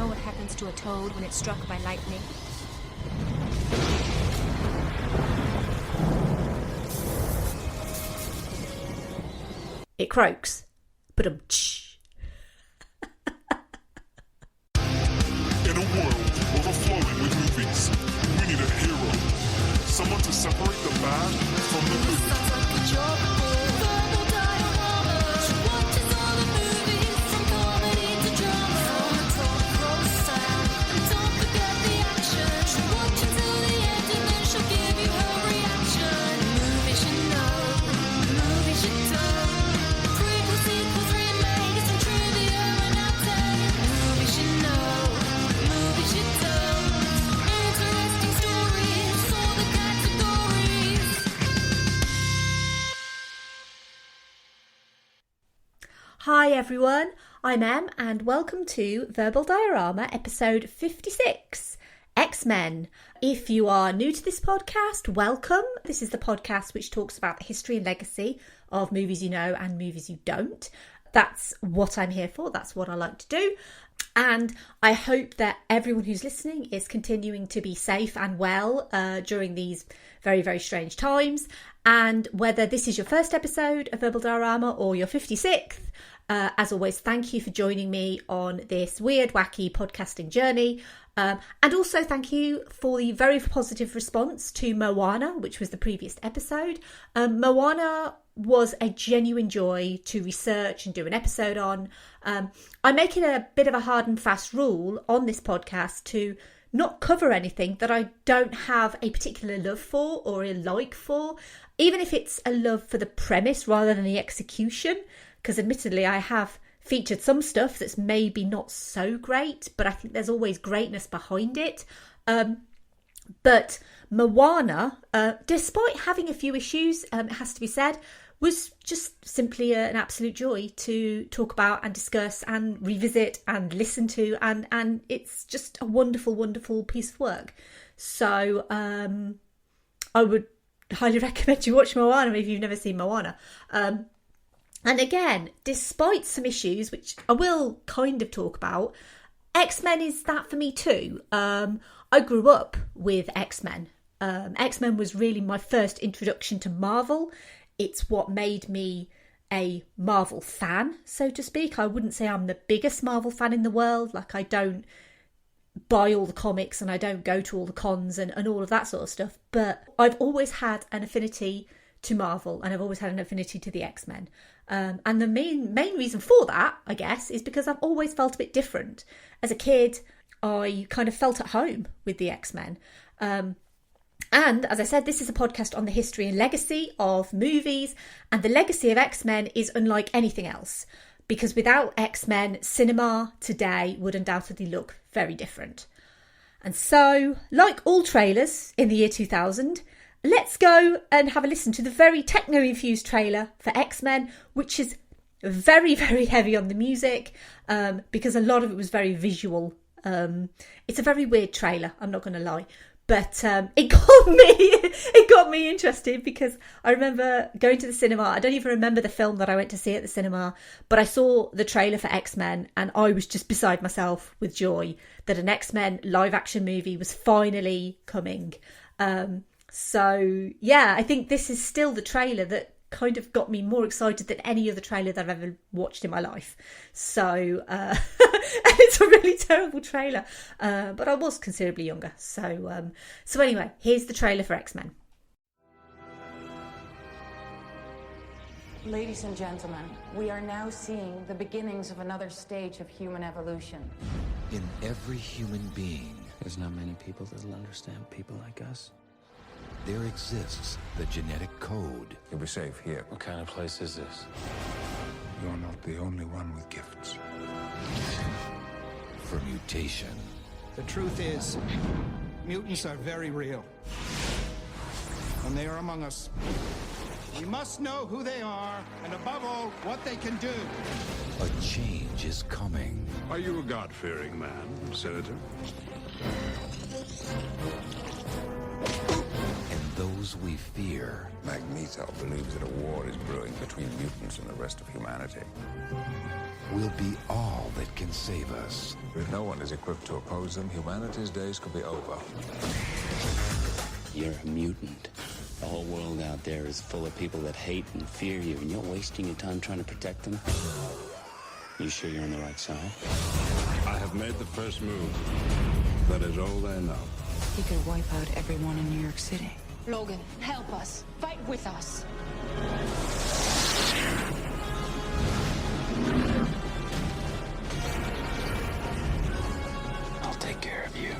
know what happens to a toad when it's struck by lightning? It croaks. But In a world overflowing with movies, we need a hero. Someone to separate the bad from the good. Hi everyone, I'm Em and welcome to Verbal Diorama episode 56, X-Men. If you are new to this podcast, welcome. This is the podcast which talks about the history and legacy of movies you know and movies you don't. That's what I'm here for, that's what I like to do. And I hope that everyone who's listening is continuing to be safe and well during these very, very strange times. And whether this is your first episode of Verbal Diorama or your 56th, as always, thank you for joining me on this weird, wacky podcasting journey. And also thank you for the very positive response to Moana, which was the previous episode. Moana was a genuine joy to research and do an episode on. I make it a bit of a hard and fast rule on this podcast to not cover anything that I don't have a particular love for or a like for, even if it's a love for the premise rather than the execution. Because admittedly, I have featured some stuff that's maybe not so great, but I think there's always greatness behind it. But Moana, despite having a few issues, it has to be said, was just simply an absolute joy to talk about and discuss and revisit and listen to. And it's just a wonderful, wonderful piece of work. So I would highly recommend you watch Moana if you've never seen Moana. And again, despite some issues, which I will kind of talk about, X-Men is that for me too. I grew up with X-Men. X-Men was really my first introduction to Marvel. It's what made me a Marvel fan, so to speak. I wouldn't say I'm the biggest Marvel fan in the world. Like, I don't buy all the comics and I don't go to all the cons and all of that sort of stuff. But I've always had an affinity to Marvel and I've always had an affinity to the X-Men. And the main reason for that, I guess, is because I've always felt a bit different. As a kid, I kind of felt at home with the X-Men. And as I said, this is a podcast on the history and legacy of movies. And the legacy of X-Men is unlike anything else. Because without X-Men, cinema today would undoubtedly look very different. And so, like all trailers in the year 2000, let's go and have a listen to the very techno-infused trailer for X-Men, which is very, very heavy on the music, because a lot of it was very visual. It's a very weird trailer, I'm not going to lie. But it got me interested because I remember going to the cinema. I don't even remember the film that I went to see at the cinema, but I saw the trailer for X-Men and I was just beside myself with joy that an X-Men live action movie was finally coming. So, yeah, I think this is still the trailer that kind of got me more excited than any other trailer that I've ever watched in my life. So, and it's a really terrible trailer, but I was considerably younger. So anyway, here's the trailer for X-Men. Ladies and gentlemen, we are now seeing the beginnings of another stage of human evolution. In every human being, there's not many people that'll understand people like us. There exists the genetic code. You'll be safe here. What kind of place is this? You're not the only one with gifts. For mutation. The truth is, mutants are very real. And they are among us. We must know who they are, and above all, what they can do. A change change is coming. Are you a God-fearing man, Senator? And those we fear Magneto believes that a war is brewing between mutants and the rest of humanity. will be all that can save us. If no one is equipped to oppose them, humanity's days could be over. You're a mutant. The whole world out there is full of people that hate and fear you, and you're wasting your time trying to protect them? You sure you're on the right side? I have made the first move. That is all they know. He could wipe out everyone in New York City. Logan, help us. Fight with us. I'll take care of you.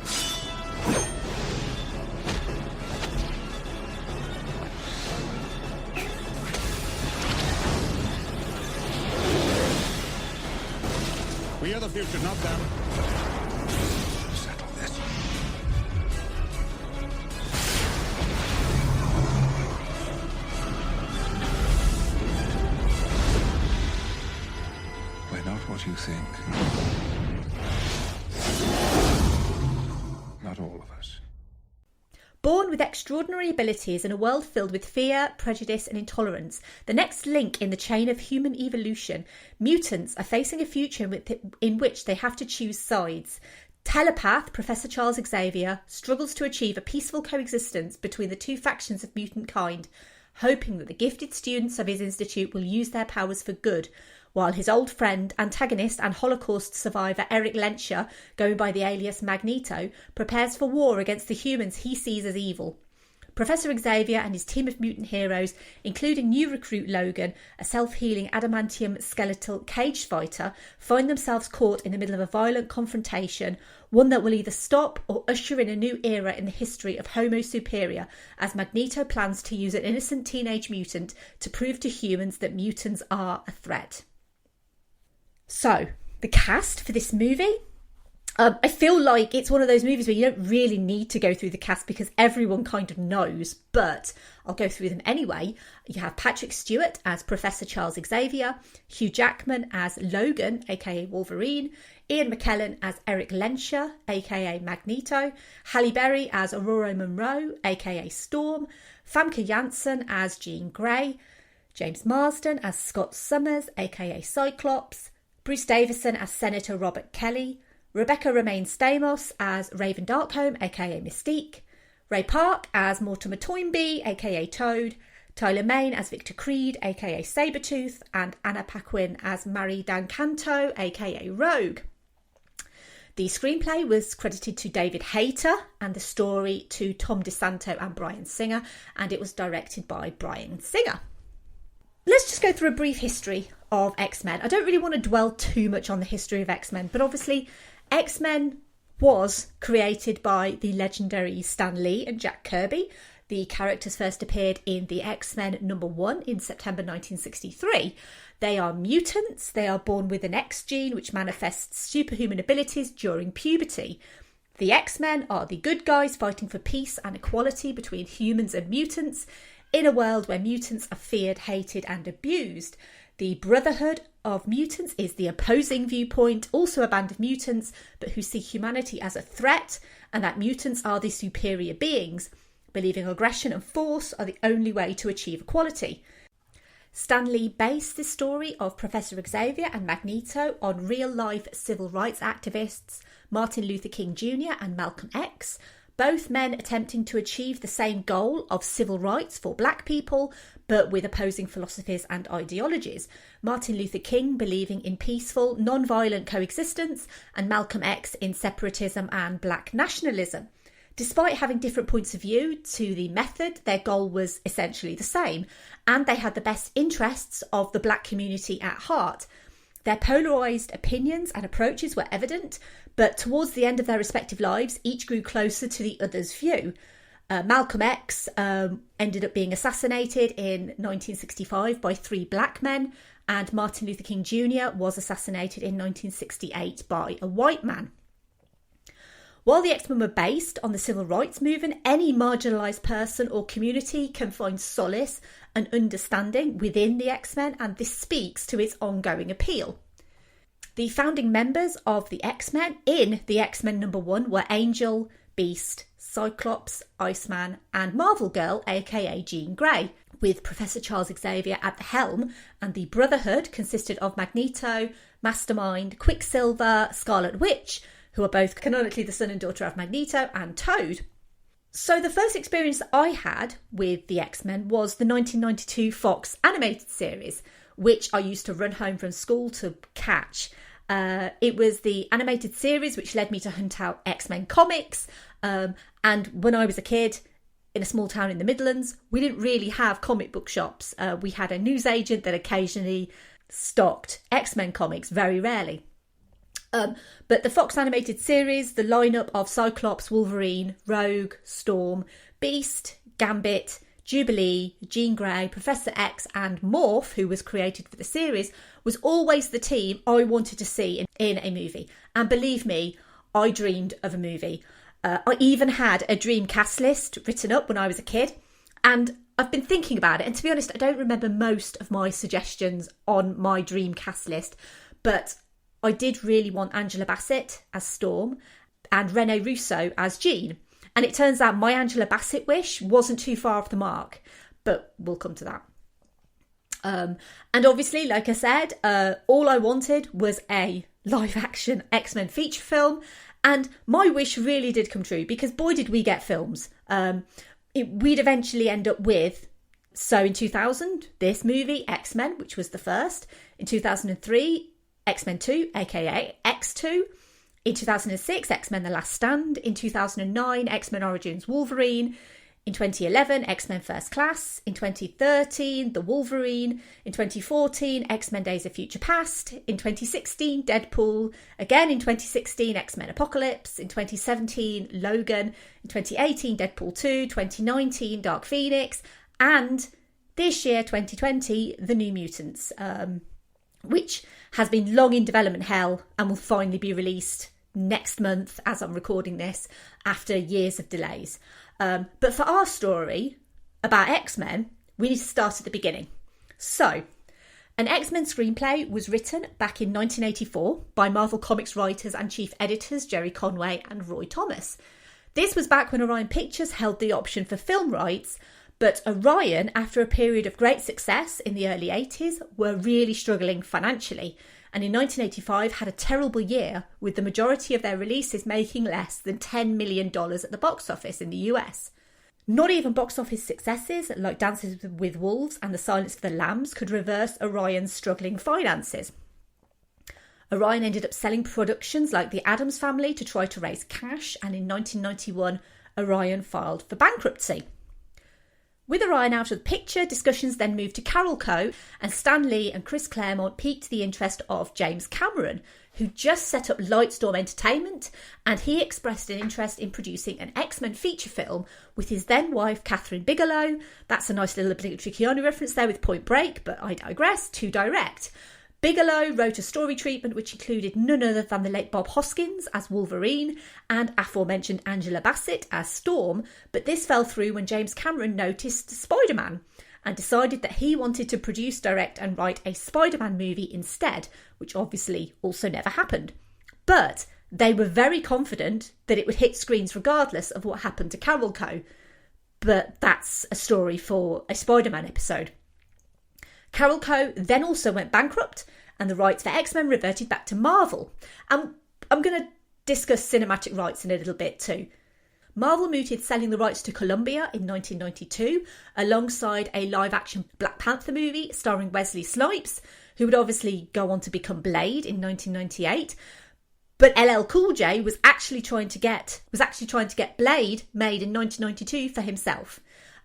We are the future, not them. Settle this. We're not what you think. Not all of us. Born with extraordinary abilities in a world filled with fear, prejudice and intolerance, the next link in the chain of human evolution, mutants are facing a future in which they have to choose sides. Telepath Professor Charles Xavier struggles to achieve a peaceful coexistence between the two factions of mutant kind, hoping that the gifted students of his institute will use their powers for good, while his old friend, antagonist and Holocaust survivor Eric Lenscher, going by the alias Magneto, prepares for war against the humans he sees as evil. Professor Xavier and his team of mutant heroes, including new recruit Logan, a self-healing adamantium skeletal cage fighter, find themselves caught in the middle of a violent confrontation, one that will either stop or usher in a new era in the history of Homo Superior, as Magneto plans to use an innocent teenage mutant to prove to humans that mutants are a threat. So, the cast for this movie, I feel like it's one of those movies where you don't really need to go through the cast because everyone kind of knows, but I'll go through them anyway. You have Patrick Stewart as Professor Charles Xavier, Hugh Jackman as Logan, aka Wolverine, Ian McKellen as Eric Lenscher, aka Magneto, Halle Berry as Aurora Monroe, aka Storm, Famke Janssen as Jean Grey, James Marsden as Scott Summers, aka Cyclops, Bruce Davison as Senator Robert Kelly, Rebecca Romaine Stamos as Raven Darkholme, aka Mystique, Ray Park as Mortimer Toynbee, aka Toad, Tyler Main as Victor Creed, aka Sabretooth, and Anna Paquin as Marie Dancanto, aka Rogue. The screenplay was credited to David Hayter and the story to Tom DeSanto and Bryan Singer, and it was directed by Bryan Singer. Let's just go through a brief history of X-Men. I don't really want to dwell too much on the history of X-Men, but obviously X-Men was created by the legendary Stan Lee and Jack Kirby. The characters first appeared in the X-Men #1 in September 1963. They are mutants. They are born with an X gene which manifests superhuman abilities during puberty. The X-Men are the good guys fighting for peace and equality between humans and mutants in a world where mutants are feared, hated and abused. The Brotherhood of Mutants is the opposing viewpoint, also a band of mutants, but who see humanity as a threat and that mutants are the superior beings, believing aggression and force are the only way to achieve equality. Stan Lee based the story of Professor Xavier and Magneto on real-life civil rights activists Martin Luther King Jr. and Malcolm X, both men attempting to achieve the same goal of civil rights for black people, but with opposing philosophies and ideologies. Martin Luther King believing in peaceful, non-violent coexistence, and Malcolm X in separatism and black nationalism. Despite having different points of view to the method, their goal was essentially the same, and they had the best interests of the black community at heart. Their polarised opinions and approaches were evident, but towards the end of their respective lives, each grew closer to the other's view. Malcolm X ended up being assassinated in 1965 by 3 black men, and Martin Luther King Jr. was assassinated in 1968 by a white man. While the X-Men were based on the civil rights movement, any marginalised person or community can find solace and understanding within the X-Men, and this speaks to its ongoing appeal. The founding members of the X-Men in the X-Men #1 were Angel, Beast, Cyclops, Iceman and Marvel Girl, aka Jean Grey, with Professor Charles Xavier at the helm, and the Brotherhood consisted of Magneto, Mastermind, Quicksilver, Scarlet Witch, who are both canonically the son and daughter of Magneto, and Toad. So the first experience that I had with the X-Men was the 1992 Fox animated series, which I used to run home from school to catch. It was the animated series which led me to hunt out X-Men comics. And when I was a kid in a small town in the Midlands, we didn't really have comic book shops. We had a newsagent that occasionally stocked X-Men comics, very rarely. But the Fox animated series, the lineup of Cyclops, Wolverine, Rogue, Storm, Beast, Gambit, Jubilee, Jean Grey, Professor X and Morph, who was created for the series, was always the team I wanted to see in a movie. And believe me, I dreamed of a movie. I even had a dream cast list written up when I was a kid, and I've been thinking about it, and to be honest, I don't remember most of my suggestions on my dream cast list, but I did really want Angela Bassett as Storm and Rene Russo as Jean. And it turns out my Angela Bassett wish wasn't too far off the mark, but we'll come to that. And obviously, like I said, all I wanted was a live-action X-Men feature film, and my wish really did come true, because boy did we get films. We'd eventually end up with, so in 2000, this movie, X-Men, which was the first. In 2003, X-Men 2, aka X2. In 2006, X-Men The Last Stand. In 2009, X-Men Origins Wolverine. In 2011, X-Men First Class. In 2013, The Wolverine. In 2014, X-Men Days of Future Past. In 2016, Deadpool. Again in 2016, X-Men Apocalypse. In 2017, Logan. In 2018, Deadpool 2. 2019, Dark Phoenix. And this year, 2020, The New Mutants, which has been long in development hell and will finally be released next month as I'm recording this after years of delays. But for our story about X-Men, we need to start at the beginning. So, an X-Men screenplay was written back in 1984 by Marvel Comics writers and chief editors Jerry Conway and Roy Thomas. This was back when Orion Pictures held the option for film rights, but Orion, after a period of great success in the early 80s, were really struggling financially, and in 1985 had a terrible year, with the majority of their releases making less than $10 million at the box office in the US. Not even box office successes like Dances with Wolves and The Silence of the Lambs could reverse Orion's struggling finances. Orion ended up selling productions like The Addams Family to try to raise cash, and in 1991 Orion filed for bankruptcy. With Orion out of the picture, discussions then moved to Carolco, and Stan Lee and Chris Claremont piqued the interest of James Cameron, who just set up Lightstorm Entertainment, and he expressed an interest in producing an X-Men feature film with his then wife Catherine Bigelow. That's a nice little obligatory Keanu reference there with Point Break, but I digress, too direct. Bigelow wrote a story treatment which included none other than the late Bob Hoskins as Wolverine and aforementioned Angela Bassett as Storm, but this fell through when James Cameron noticed Spider-Man and decided that he wanted to produce, direct and write a Spider-Man movie instead, which obviously also never happened. But they were very confident that it would hit screens regardless of what happened to Carolco. But that's a story for a Spider-Man episode. Carolco then also went bankrupt, and the rights for X-Men reverted back to Marvel. And I'm going to discuss cinematic rights in a little bit too. Marvel mooted selling the rights to Columbia in 1992, alongside a live-action Black Panther movie starring Wesley Snipes, who would obviously go on to become Blade in 1998. But LL Cool J was actually trying to get Blade made in 1992 for himself.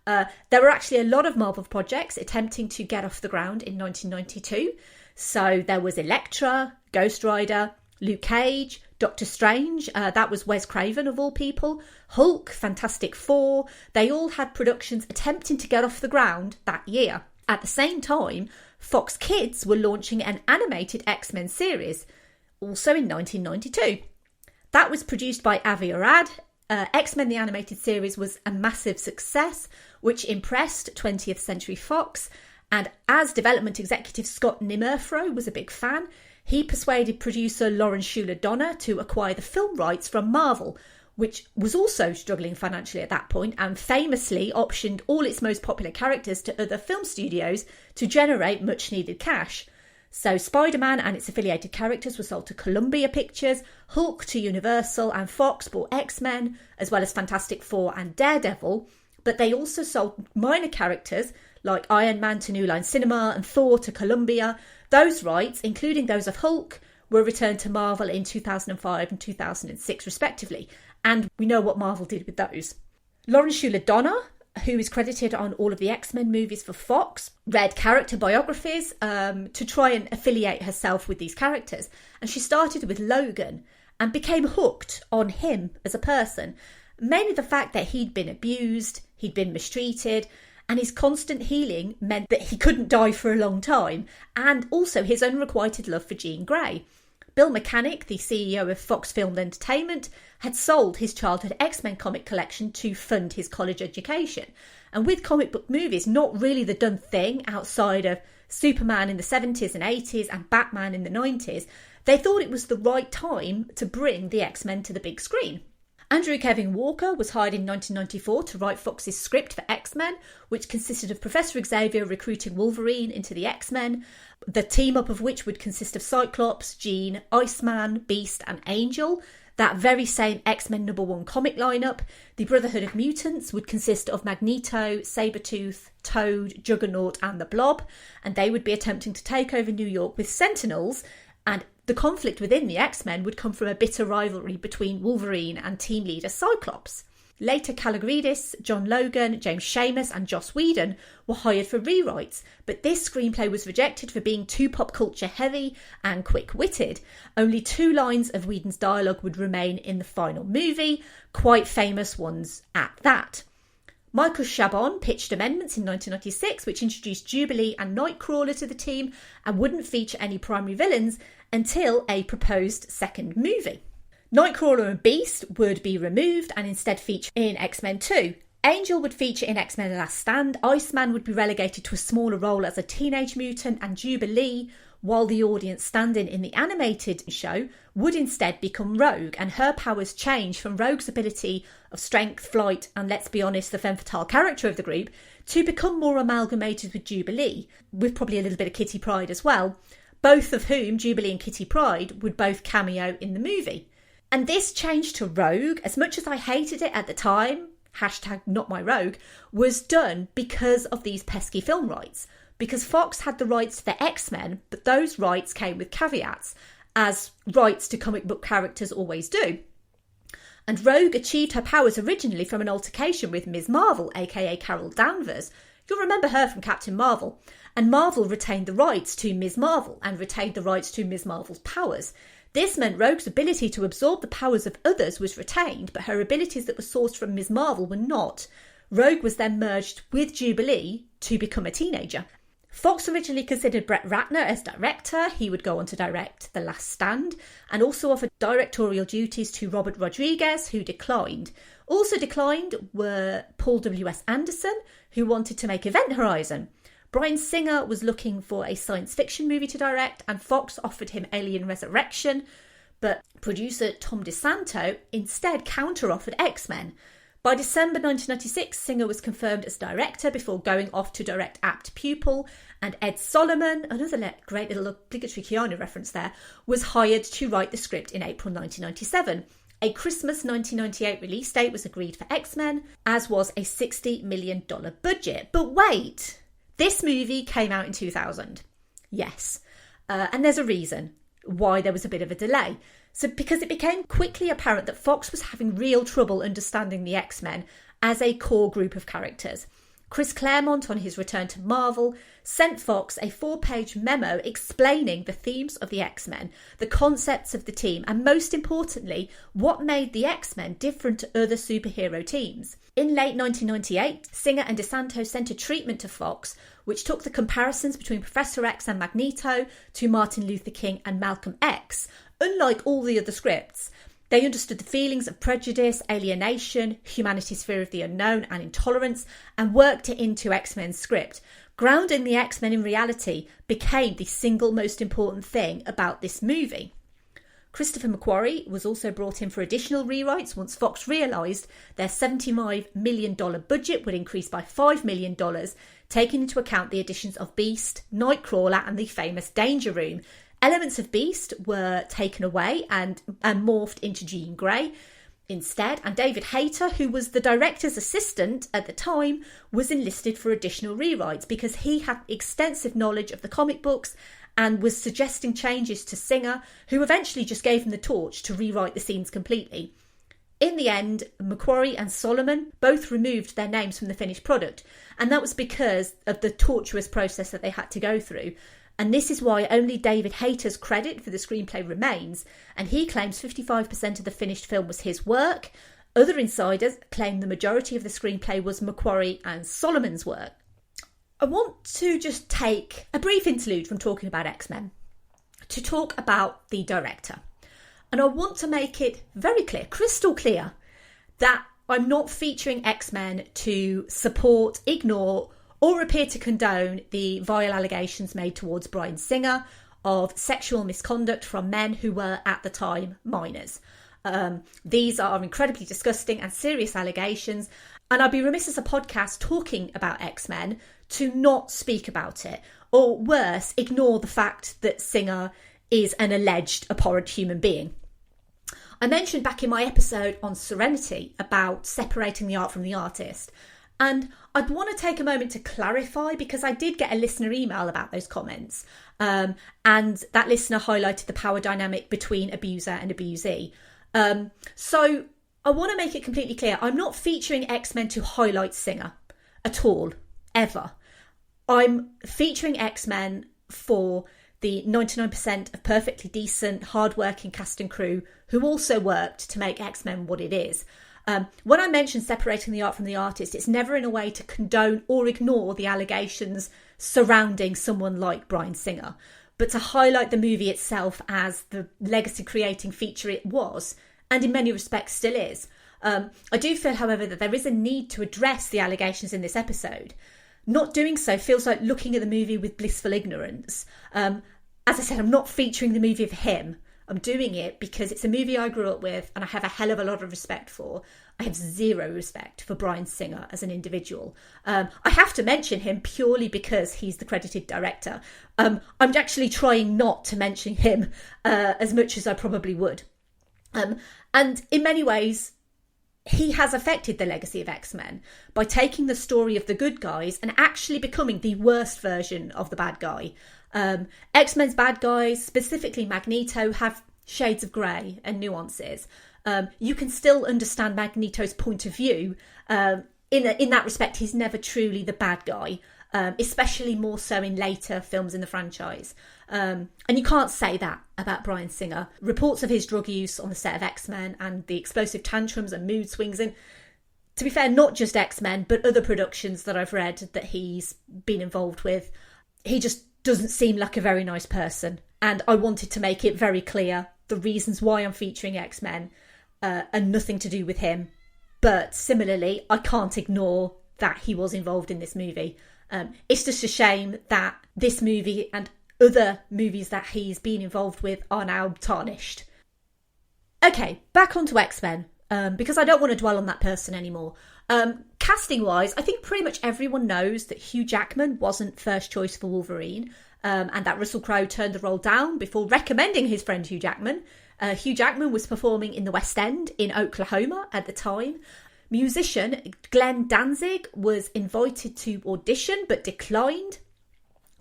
There were actually a lot of Marvel projects attempting to get off the ground in 1992. So there was Elektra, Ghost Rider, Luke Cage, Doctor Strange, that was Wes Craven of all people, Hulk, Fantastic Four. They all had productions attempting to get off the ground that year. At the same time, Fox Kids were launching an animated X-Men series, also in 1992. That was produced by Avi Arad. X-Men the Animated Series was a massive success, which impressed 20th Century Fox, and as development executive Scott Nimmerfro was a big fan, he persuaded producer Lauren Schuler Donner to acquire the film rights from Marvel, which was also struggling financially at that point and famously optioned all its most popular characters to other film studios to generate much needed cash. So Spider-Man and its affiliated characters were sold to Columbia Pictures, Hulk to Universal, and Fox bought X-Men, as well as Fantastic Four and Daredevil. But they also sold minor characters like Iron Man to New Line Cinema and Thor to Columbia. Those rights, including those of Hulk, were returned to Marvel in 2005 and 2006 respectively. And we know what Marvel did with those. Lauren Schuler Donner, who is credited on all of the X-Men movies for Fox, read character biographies to try and affiliate herself with these characters. And she started with Logan and became hooked on him as a person. Mainly the fact that he'd been abused, he'd been mistreated, and his constant healing meant that he couldn't die for a long time. And also his unrequited love for Jean Grey. Bill Mechanic, the CEO of Fox Film Entertainment, had sold his childhood X-Men comic collection to fund his college education. And with comic book movies not really the done thing outside of Superman in the 70s and 80s and Batman in the 90s, they thought it was the right time to bring the X-Men to the big screen. Andrew Kevin Walker was hired in 1994 to write Fox's script for X-Men, which consisted of Professor Xavier recruiting Wolverine into the X-Men, the team-up of which would consist of Cyclops, Jean, Iceman, Beast and Angel. That very same X-Men #1 comic lineup, the Brotherhood of Mutants, would consist of Magneto, Sabretooth, Toad, Juggernaut and the Blob, and they would be attempting to take over New York with Sentinels, and the conflict within the X-Men would come from a bitter rivalry between Wolverine and team leader Cyclops. Later, Kalogridis, John Logan, James Schamus and Joss Whedon were hired for rewrites, but this screenplay was rejected for being too pop culture heavy and quick-witted. Only 2 lines of Whedon's dialogue would remain in the final movie, quite famous ones at that. Michael Chabon pitched amendments in 1996 which introduced Jubilee and Nightcrawler to the team and wouldn't feature any primary villains until a proposed second movie. Nightcrawler and Beast would be removed and instead feature in X-Men 2. Angel would feature in X-Men The Last Stand, Iceman would be relegated to a smaller role as a teenage mutant, and Jubilee, while the audience stand-in in the animated show, would instead become Rogue, and her powers change from Rogue's ability of strength, flight, and let's be honest, the femme fatale character of the group, to become more amalgamated with Jubilee, with probably a little bit of Kitty Pryde as well, both of whom, Jubilee and Kitty Pryde, would both cameo in the movie. And this change to Rogue, as much as I hated it at the time, #NotMyRogue, was done because of these pesky film rights. Because Fox had the rights to the X-Men, but those rights came with caveats, as rights to comic book characters always do. And Rogue achieved her powers originally from an altercation with Ms. Marvel, aka Carol Danvers. You'll remember her from Captain Marvel. And Marvel retained the rights to Ms. Marvel and retained the rights to Ms. Marvel's powers. This meant Rogue's ability to absorb the powers of others was retained, but her abilities that were sourced from Ms. Marvel were not. Rogue was then merged with Jubilee to become a teenager. Fox originally considered Brett Ratner as director. He would go on to direct The Last Stand and also offered directorial duties to Robert Rodriguez, who declined. Also declined were Paul W.S. Anderson, who wanted to make Event Horizon. Bryan Singer was looking for a science fiction movie to direct, and Fox offered him Alien Resurrection, but producer Tom DeSanto instead counter-offered X-Men. By December 1996, Singer was confirmed as director before going off to direct Apt Pupil, and Ed Solomon, another great little obligatory Keanu reference there, was hired to write the script in April 1997. A Christmas 1998 release date was agreed for X-Men, as was a $60 million budget. But wait! This movie came out in 2000. Yes. And there's a reason why there was a bit of a delay. So because it became quickly apparent that Fox was having real trouble understanding the X-Men as a core group of characters. Chris Claremont, on his return to Marvel, sent Fox a 4-page memo explaining the themes of the X-Men, the concepts of the team, and most importantly, what made the X-Men different to other superhero teams. In late 1998, Singer and DeSanto sent a treatment to Fox, which took the comparisons between Professor X and Magneto to Martin Luther King and Malcolm X. Unlike all the other scripts, they understood the feelings of prejudice, alienation, humanity's fear of the unknown and intolerance, and worked it into X-Men's script. grounding the X-Men in reality became the single most important thing about this movie. Christopher McQuarrie was also brought in for additional rewrites once Fox realised their $75 million budget would increase by $5 million, taking into account the additions of Beast, Nightcrawler and the famous Danger Room. Elements of Beast were taken away and morphed into Jean Grey instead, and David Hayter, who was the director's assistant at the time, was enlisted for additional rewrites because he had extensive knowledge of the comic books and was suggesting changes to Singer, who eventually just gave him the torch to rewrite the scenes completely. In the end, McQuarrie and Solomon both removed their names from the finished product, and that was because of the tortuous process that they had to go through. And this is why only David Hayter's credit for the screenplay remains, and he claims 55% of the finished film was his work. Other insiders claim the majority of the screenplay was McQuarrie and Solomon's work. I want to just take a brief interlude from talking about X-Men to talk about the director. And I want to make it very clear, crystal clear, that I'm not featuring X-Men to support, ignore, or appear to condone the vile allegations made towards Bryan Singer of sexual misconduct from men who were at the time minors. These are incredibly disgusting and serious allegations, and I'd be remiss as a podcast talking about X-Men to not speak about it, or worse, ignore the fact that Singer is an alleged abhorrent human being. I mentioned back in my episode on Serenity about separating the art from the artist, and I'd want to take a moment to clarify because I did get a listener email about those comments, and that listener highlighted the power dynamic between abuser and abusee. So I want to make it completely clear, I'm not featuring X-Men to highlight Singer at all, ever. I'm featuring X-Men for the 99% of perfectly decent, hard-working cast and crew who also worked to make X-Men what it is. When I mention separating the art from the artist, it's never in a way to condone or ignore the allegations surrounding someone like Bryan Singer, but to highlight the movie itself as the legacy-creating feature it was, and in many respects still is. I do feel, however, that there is a need to address the allegations in this episode. Not doing so feels like looking at the movie with blissful ignorance. As I said, I'm not featuring the movie for him. I'm doing it because it's a movie I grew up with and I have a hell of a lot of respect for. I have zero respect for Bryan Singer as an individual. I have to mention him purely because he's the credited director. I'm actually trying not to mention him as much as I probably would. And in many ways, he has affected the legacy of X-Men by taking the story of the good guys and actually becoming the worst version of the bad guy. X-Men's bad guys, specifically Magneto, have shades of grey and nuances. You can still understand Magneto's point of view. In that respect, he's never truly the bad guy, especially more so in later films in the franchise. And you can't say that about Bryan Singer. Reports of his drug use on the set of X-Men and the explosive tantrums and mood swings in, to be fair, not just X-Men, but other productions that I've read that he's been involved with. He just doesn't seem like a very nice person. And I wanted to make it very clear the reasons why I'm featuring X-Men and nothing to do with him. But similarly, I can't ignore that he was involved in this movie. It's just a shame that this movie and other movies that he's been involved with are now tarnished. Okay, back onto X-Men, because I don't want to dwell on that person anymore. Casting-wise, I think pretty much everyone knows that Hugh Jackman wasn't first choice for Wolverine, and that Russell Crowe turned the role down before recommending his friend Hugh Jackman. Hugh Jackman was performing in the West End in Oklahoma at the time. Musician Glenn Danzig was invited to audition but declined.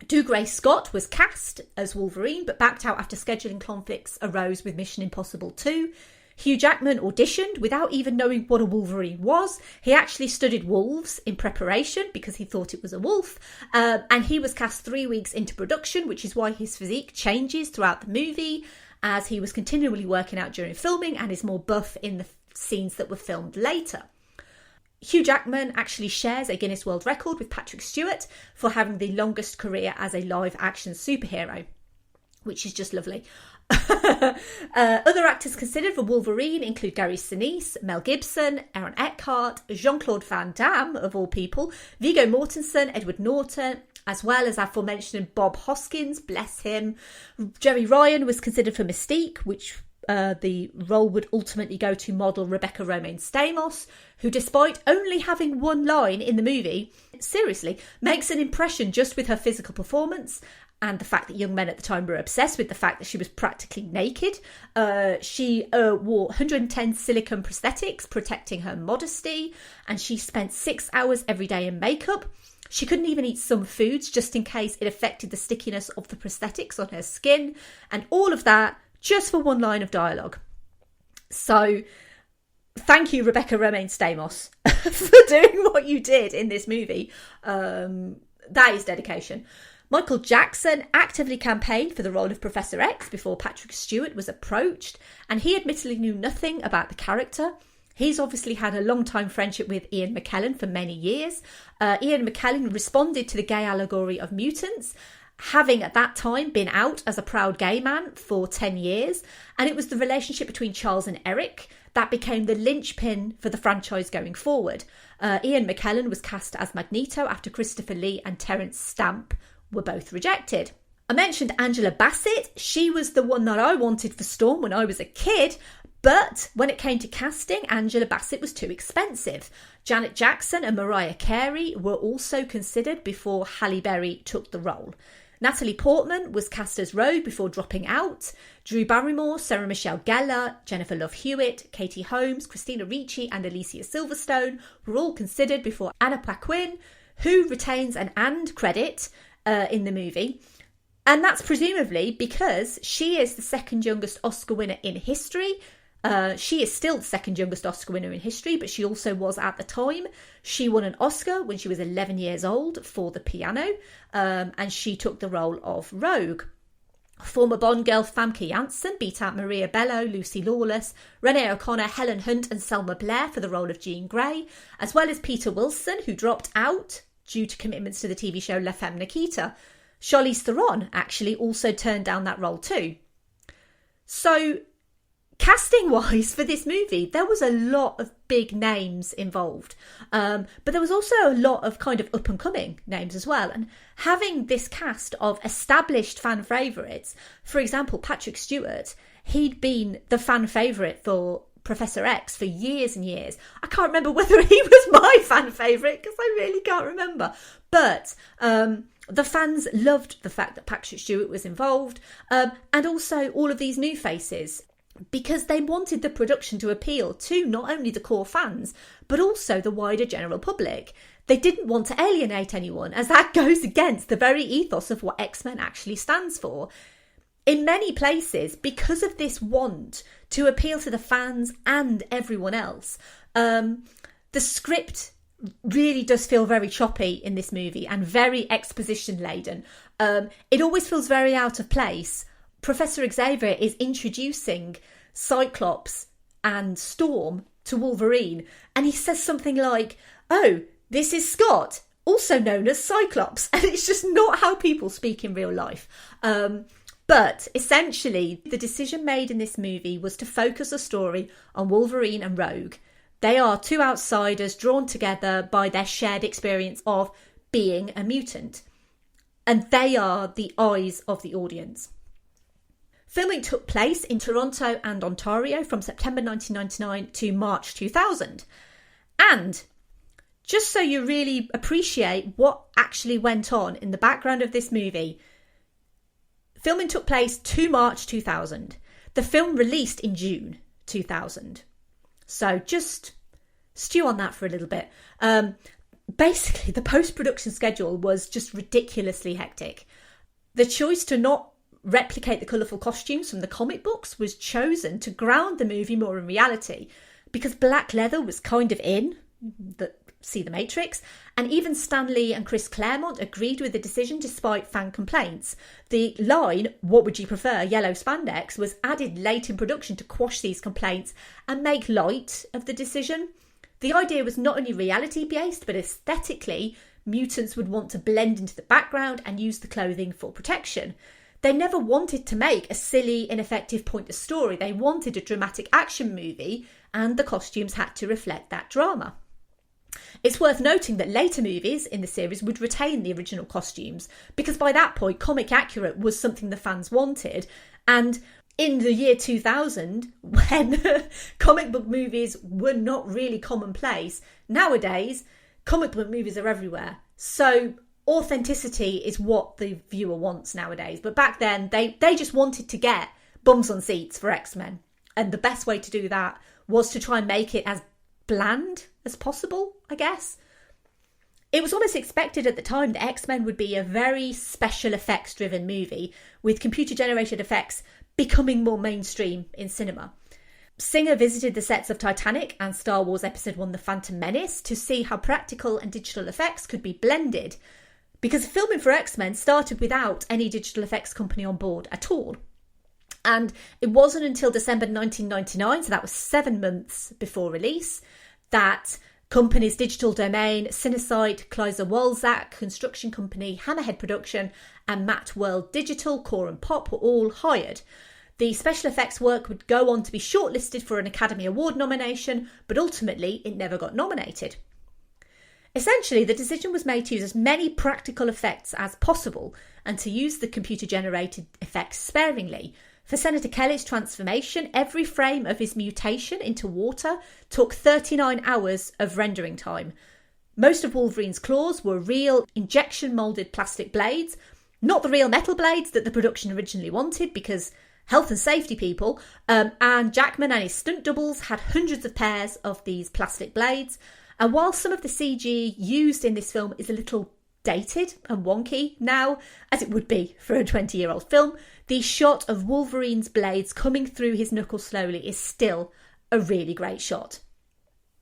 Dougray Scott was cast as Wolverine but backed out after scheduling conflicts arose with Mission Impossible 2. Hugh Jackman auditioned without even knowing what a Wolverine was. He actually studied wolves in preparation because he thought it was a wolf. And he was cast 3 weeks into production, which is why his physique changes throughout the movie as he was continually working out during filming and is more buff in the scenes that were filmed later. Hugh Jackman actually shares a Guinness World Record with Patrick Stewart for having the longest career as a live-action superhero, which is just lovely. Other actors considered for Wolverine include Gary Sinise, Mel Gibson, Aaron Eckhart, Jean-Claude Van Damme, of all people, Viggo Mortensen, Edward Norton, as well as aforementioned Bob Hoskins, bless him. Jerry Ryan was considered for Mystique, which the role would ultimately go to model Rebecca Romaine Stamos, who, despite only having one line in the movie, seriously, makes an impression just with her physical performance and the fact that young men at the time were obsessed with the fact that she was practically naked. She wore 110 silicone prosthetics, protecting her modesty, and she spent 6 hours every day in makeup. She couldn't even eat some foods just in case it affected the stickiness of the prosthetics on her skin, and all of that just for one line of dialogue. So thank you, Rebecca Romaine Stamos, for doing what you did in this movie. That is dedication. Michael Jackson actively campaigned for the role of Professor X before Patrick Stewart was approached, and he admittedly knew nothing about the character. He's obviously had a long-time friendship with Ian McKellen for many years. Ian McKellen responded to the gay allegory of mutants, having at that time been out as a proud gay man for 10 years. And it was the relationship between Charles and Eric that became the linchpin for the franchise going forward. Ian McKellen was cast as Magneto after Christopher Lee and Terence Stamp were both rejected. I mentioned Angela Bassett. She was the one that I wanted for Storm when I was a kid, but when it came to casting, Angela Bassett was too expensive. Janet Jackson and Mariah Carey were also considered before Halle Berry took the role. Natalie Portman was cast as Rogue before dropping out. Drew Barrymore, Sarah Michelle Gellar, Jennifer Love Hewitt, Katie Holmes, Christina Ricci and Alicia Silverstone were all considered before Anna Paquin, who retains an "and" credit in the movie. And that's presumably because she is the second youngest Oscar winner in history. She is still the second youngest Oscar winner in history, but she also was at the time. She won an Oscar when she was 11 years old for The Piano, and she took the role of Rogue. Former Bond girl Famke Janssen beat out Maria Bello, Lucy Lawless, Renee O'Connor, Helen Hunt and Selma Blair for the role of Jean Grey, as well as Peter Wilson, who dropped out due to commitments to the TV show La Femme Nikita. Charlize Theron actually also turned down that role too. So, casting-wise for this movie, there was a lot of big names involved. But there was also a lot of kind of up-and-coming names as well. And having this cast of established fan favourites, for example, Patrick Stewart, he'd been the fan favourite for Professor X for years and years. I can't remember whether he was my fan favourite because I really can't remember. But the fans loved the fact that Patrick Stewart was involved, and also all of these new faces, because they wanted the production to appeal to not only the core fans, but also the wider general public. They didn't want to alienate anyone, as that goes against the very ethos of what X-Men actually stands for. In many places, because of this want to appeal to the fans and everyone else, the script really does feel very choppy in this movie and very exposition laden. It always feels very out of place. Professor Xavier is introducing Cyclops and Storm to Wolverine, and he says something like, "Oh, this is Scott, also known as Cyclops," and it's just not how people speak in real life. But essentially, the decision made in this movie was to focus the story on Wolverine and Rogue. They are two outsiders drawn together by their shared experience of being a mutant, and they are the eyes of the audience. Filming took place in Toronto and Ontario from September 1999 to March 2000. And just so you really appreciate what actually went on in the background of this movie, filming took place to March 2000. The film released in June 2000. So just stew on that for a little bit. Basically, the post-production schedule was just ridiculously hectic. The choice to not replicate the colourful costumes from the comic books was chosen to ground the movie more in reality, because black leather was kind of in, see The Matrix, and even Stan Lee and Chris Claremont agreed with the decision despite fan complaints. The line, "What would you prefer, yellow spandex?" was added late in production to quash these complaints and make light of the decision. The idea was not only reality-based, but aesthetically, mutants would want to blend into the background and use the clothing for protection. They never wanted to make a silly, ineffective pointless story. They wanted a dramatic action movie, and the costumes had to reflect that drama. It's worth noting that later movies in the series would retain the original costumes, because by that point, comic accurate was something the fans wanted. And in the year 2000, when comic book movies were not really commonplace, nowadays, comic book movies are everywhere. So authenticity is what the viewer wants nowadays. But back then, they just wanted to get bums on seats for X-Men. And the best way to do that was to try and make it as bland as possible, I guess. It was almost expected at the time that X-Men would be a very special effects driven movie, with computer generated effects becoming more mainstream in cinema. Singer visited the sets of Titanic and Star Wars Episode 1 The Phantom Menace to see how practical and digital effects could be blended, because filming for X-Men started without any digital effects company on board at all. And it wasn't until December 1999, so that was 7 months before release, that companies Digital Domain, Cinesight, Kleiser-Walzak Construction Company, Hammerhead Production and Matt World Digital, Core and Pop were all hired. The special effects work would go on to be shortlisted for an Academy Award nomination, but ultimately it never got nominated. Essentially, the decision was made to use as many practical effects as possible and to use the computer-generated effects sparingly. For Senator Kelly's transformation, every frame of his mutation into water took 39 hours of rendering time. Most of Wolverine's claws were real injection-moulded plastic blades, not the real metal blades that the production originally wanted, because health and safety people, and Jackman and his stunt doubles had hundreds of pairs of these plastic blades. And while some of the CG used in this film is a little dated and wonky now, as it would be for a 20-year-old film, the shot of Wolverine's blades coming through his knuckles slowly is still a really great shot.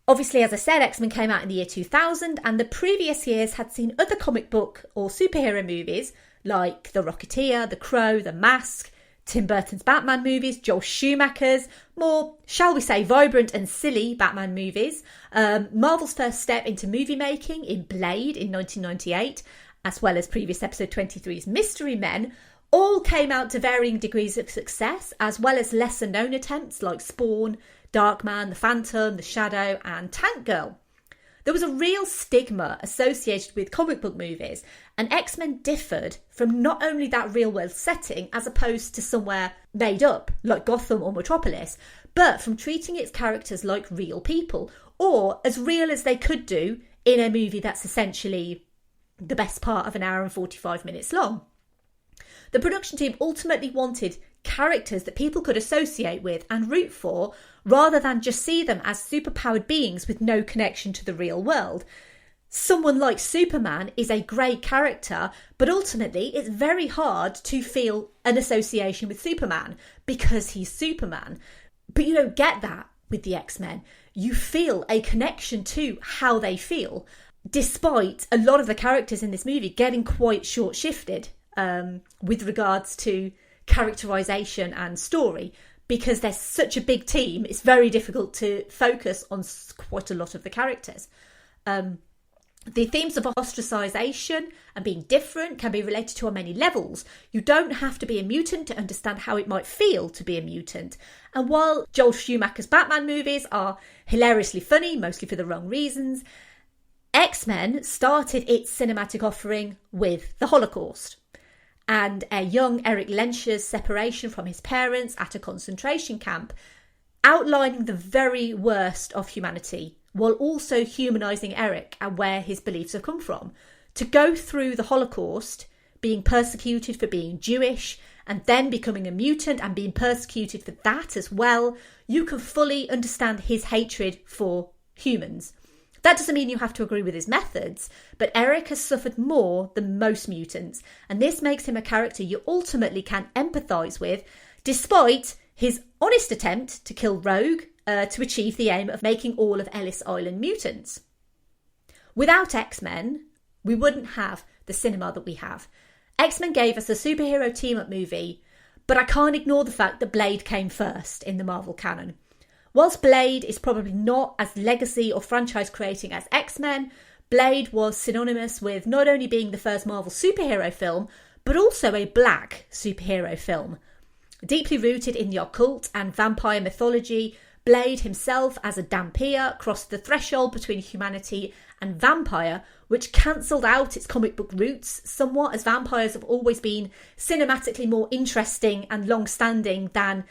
Obviously, as I said, X-Men came out in the year 2000, and the previous years had seen other comic book or superhero movies like The Rocketeer, The Crow, The Mask, Tim Burton's Batman movies, Joel Schumacher's more, shall we say, vibrant and silly Batman movies, Marvel's first step into movie making in Blade in 1998, as well as previous episode 23's Mystery Men, all came out to varying degrees of success, as well as lesser known attempts like Spawn, Darkman, The Phantom, The Shadow and Tank Girl. There was a real stigma associated with comic book movies, and X-Men differed from not only that real-world setting as opposed to somewhere made up, like Gotham or Metropolis, but from treating its characters like real people, or as real as they could do in a movie that's essentially the best part of an hour and 45 minutes long. The production team ultimately wanted characters that people could associate with and root for, rather than just see them as superpowered beings with no connection to the real world. Someone like Superman is a great character, but ultimately it's very hard to feel an association with Superman because he's Superman. But you don't get that with the X-Men. You feel a connection to how they feel, despite a lot of the characters in this movie getting quite short-shifted with regards to characterization and story. Because there's such a big team, it's very difficult to focus on quite a lot of the characters. The themes of ostracization and being different can be related to on many levels. You don't have to be a mutant to understand how it might feel to be a mutant. And while Joel Schumacher's Batman movies are hilariously funny, mostly for the wrong reasons, X-Men started its cinematic offering with the Holocaust and a young Eric Lenscher's separation from his parents at a concentration camp, outlining the very worst of humanity, while also humanising Eric and where his beliefs have come from. To go through the Holocaust, being persecuted for being Jewish, and then becoming a mutant and being persecuted for that as well, you can fully understand his hatred for humans. That doesn't mean you have to agree with his methods, but Eric has suffered more than most mutants, and this makes him a character you ultimately can empathise with, despite his honest attempt to kill Rogue to achieve the aim of making all of Ellis Island mutants. Without X-Men, we wouldn't have the cinema that we have. X-Men gave us a superhero team-up movie, but I can't ignore the fact that Blade came first in the Marvel canon. Whilst Blade is probably not as legacy or franchise creating as X-Men, Blade was synonymous with not only being the first Marvel superhero film, but also a black superhero film. Deeply rooted in the occult and vampire mythology, Blade himself, as a Dhampir, crossed the threshold between humanity and vampire, which cancelled out its comic book roots somewhat, as vampires have always been cinematically more interesting and long-standing than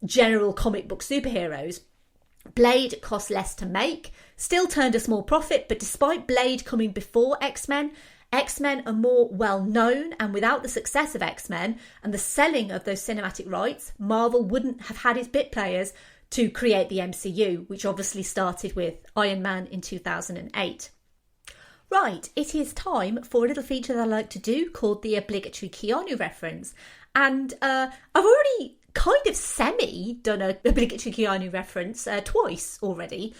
general comic book superheroes. Blade cost less to make, still turned a small profit, but despite Blade coming before X-Men, X-Men are more well-known, and without the success of X-Men and the selling of those cinematic rights, Marvel wouldn't have had its bit players to create the MCU, which obviously started with Iron Man in 2008. Right, it is time for a little feature that I like to do called the obligatory Keanu reference. And I've already kind of done an obligatory Keanu reference twice already,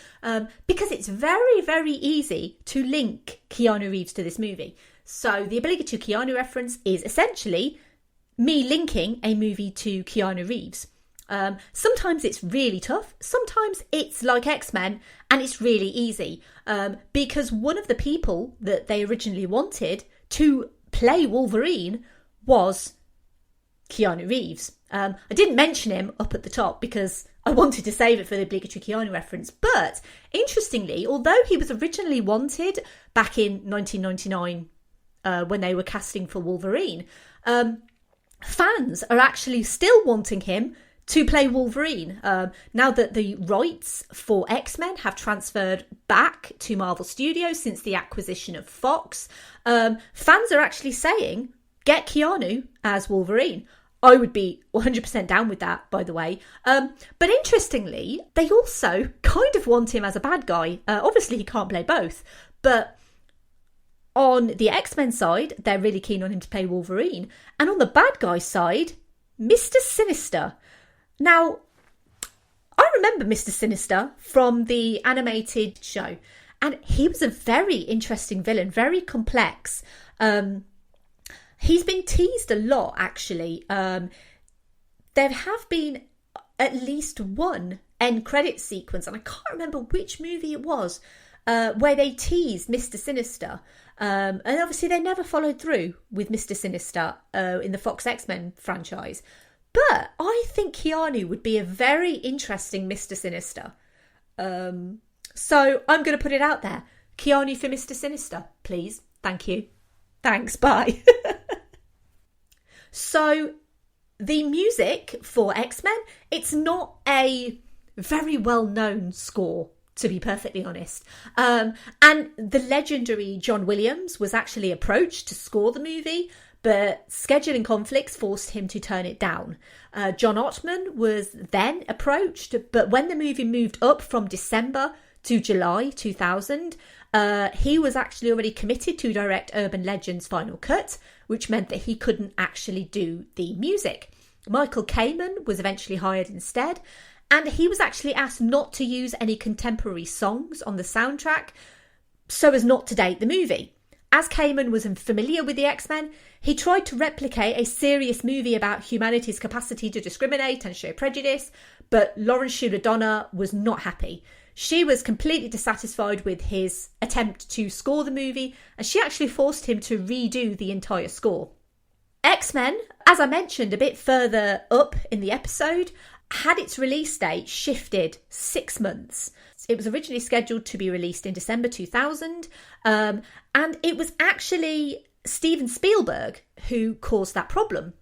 because it's very, very easy to link Keanu Reeves to this movie. So the obligatory Keanu reference is essentially me linking a movie to Keanu Reeves. Sometimes it's really tough, sometimes it's like X-Men and it's really easy, because one of the people that they originally wanted to play Wolverine was Keanu Reeves. I didn't mention him up at the top because I wanted to save it for the obligatory Keanu reference, but interestingly, although he was originally wanted back in 1999 when they were casting for Wolverine, fans are actually still wanting him to play Wolverine. Now that the rights for X-Men have transferred back to Marvel Studios since the acquisition of Fox, fans are actually saying, get Keanu as Wolverine. I would be 100% down with that, by the way. But interestingly, they also kind of want him as a bad guy. Obviously, he can't play both. But on the X-Men side, they're really keen on him to play Wolverine. And on the bad guy side, Mr. Sinister. Now, I remember Mr. Sinister from the animated show. And he was a very interesting villain, very complex. He's been teased a lot, actually. There have been at least one end credit sequence, and I can't remember which movie it was, where they teased Mr. Sinister. And obviously they never followed through with Mr. Sinister in the Fox X-Men franchise. But I think Keanu would be a very interesting Mr. Sinister. So I'm going to put it out there. Keanu for Mr. Sinister, please. Thank you. Thanks, bye. So the music for X-Men, it's not a very well-known score, to be perfectly honest. And the legendary John Williams was actually approached to score the movie, but scheduling conflicts forced him to turn it down. John Ottman was then approached, but when the movie moved up from December to July 2000, he was actually already committed to direct Urban Legend's final cut, which meant that he couldn't actually do the music. Michael Kamen was eventually hired instead, and he was actually asked not to use any contemporary songs on the soundtrack so as not to date the movie. As Kamen was familiar with the X-Men, he tried to replicate a serious movie about humanity's capacity to discriminate and show prejudice, but Lauren Schuler Donner was not happy. She was completely dissatisfied with his attempt to score the movie, and she actually forced him to redo the entire score. X-Men, as I mentioned a bit further up in the episode, had its release date shifted 6 months. It was originally scheduled to be released in December 2000, and it was actually Steven Spielberg who caused that problem.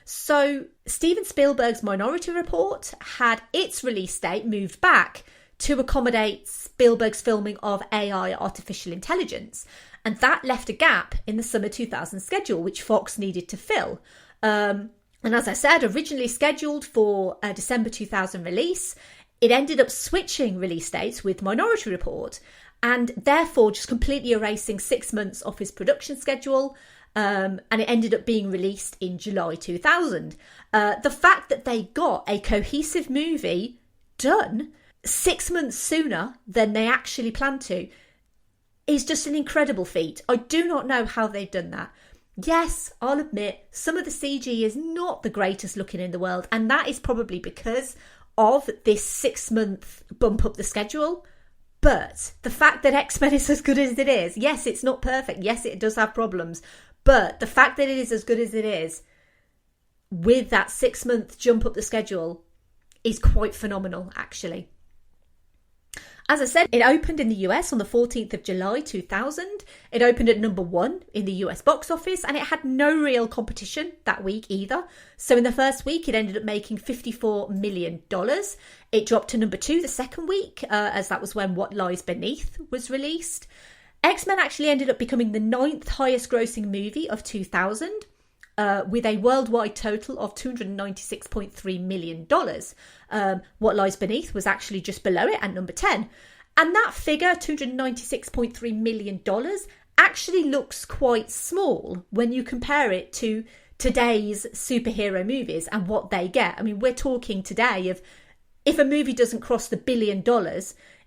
So Steven Spielberg's Minority Report had its release date moved back to accommodate Spielberg's filming of AI, artificial intelligence. And that left a gap in the summer 2000 schedule, which Fox needed to fill. And as I said, originally scheduled for a December 2000 release, it ended up switching release dates with Minority Report, and therefore just completely erasing 6 months off his production schedule. And it ended up being released in July 2000. The fact that they got a cohesive movie done 6 months sooner than they actually planned to is just an incredible feat. I do not know how they've done that. Yes, I'll admit, some of the CG is not the greatest looking in the world, and that is probably because of this 6 month bump up the schedule. But the fact that X-Men is as good as it is, yes, it's not perfect, yes, it does have problems, but the fact that it is as good as it is, with that 6 month jump up the schedule, is quite phenomenal, actually. As I said, it opened in the US on the 14th of July 2000. It opened at number 1 in the US box office, and it had no real competition that week either. So in the first week, it ended up making $54 million. It dropped to number 2 the second week, as that was when What Lies Beneath was released. X-Men actually ended up becoming the 9th highest grossing movie of 2000, with a worldwide total of $296.3 million. What Lies Beneath was actually just below it at number 10. And that figure, $296.3 million, actually looks quite small when you compare it to today's superhero movies and what they get. I mean, we're talking today of, if a movie doesn't cross the $1 billion,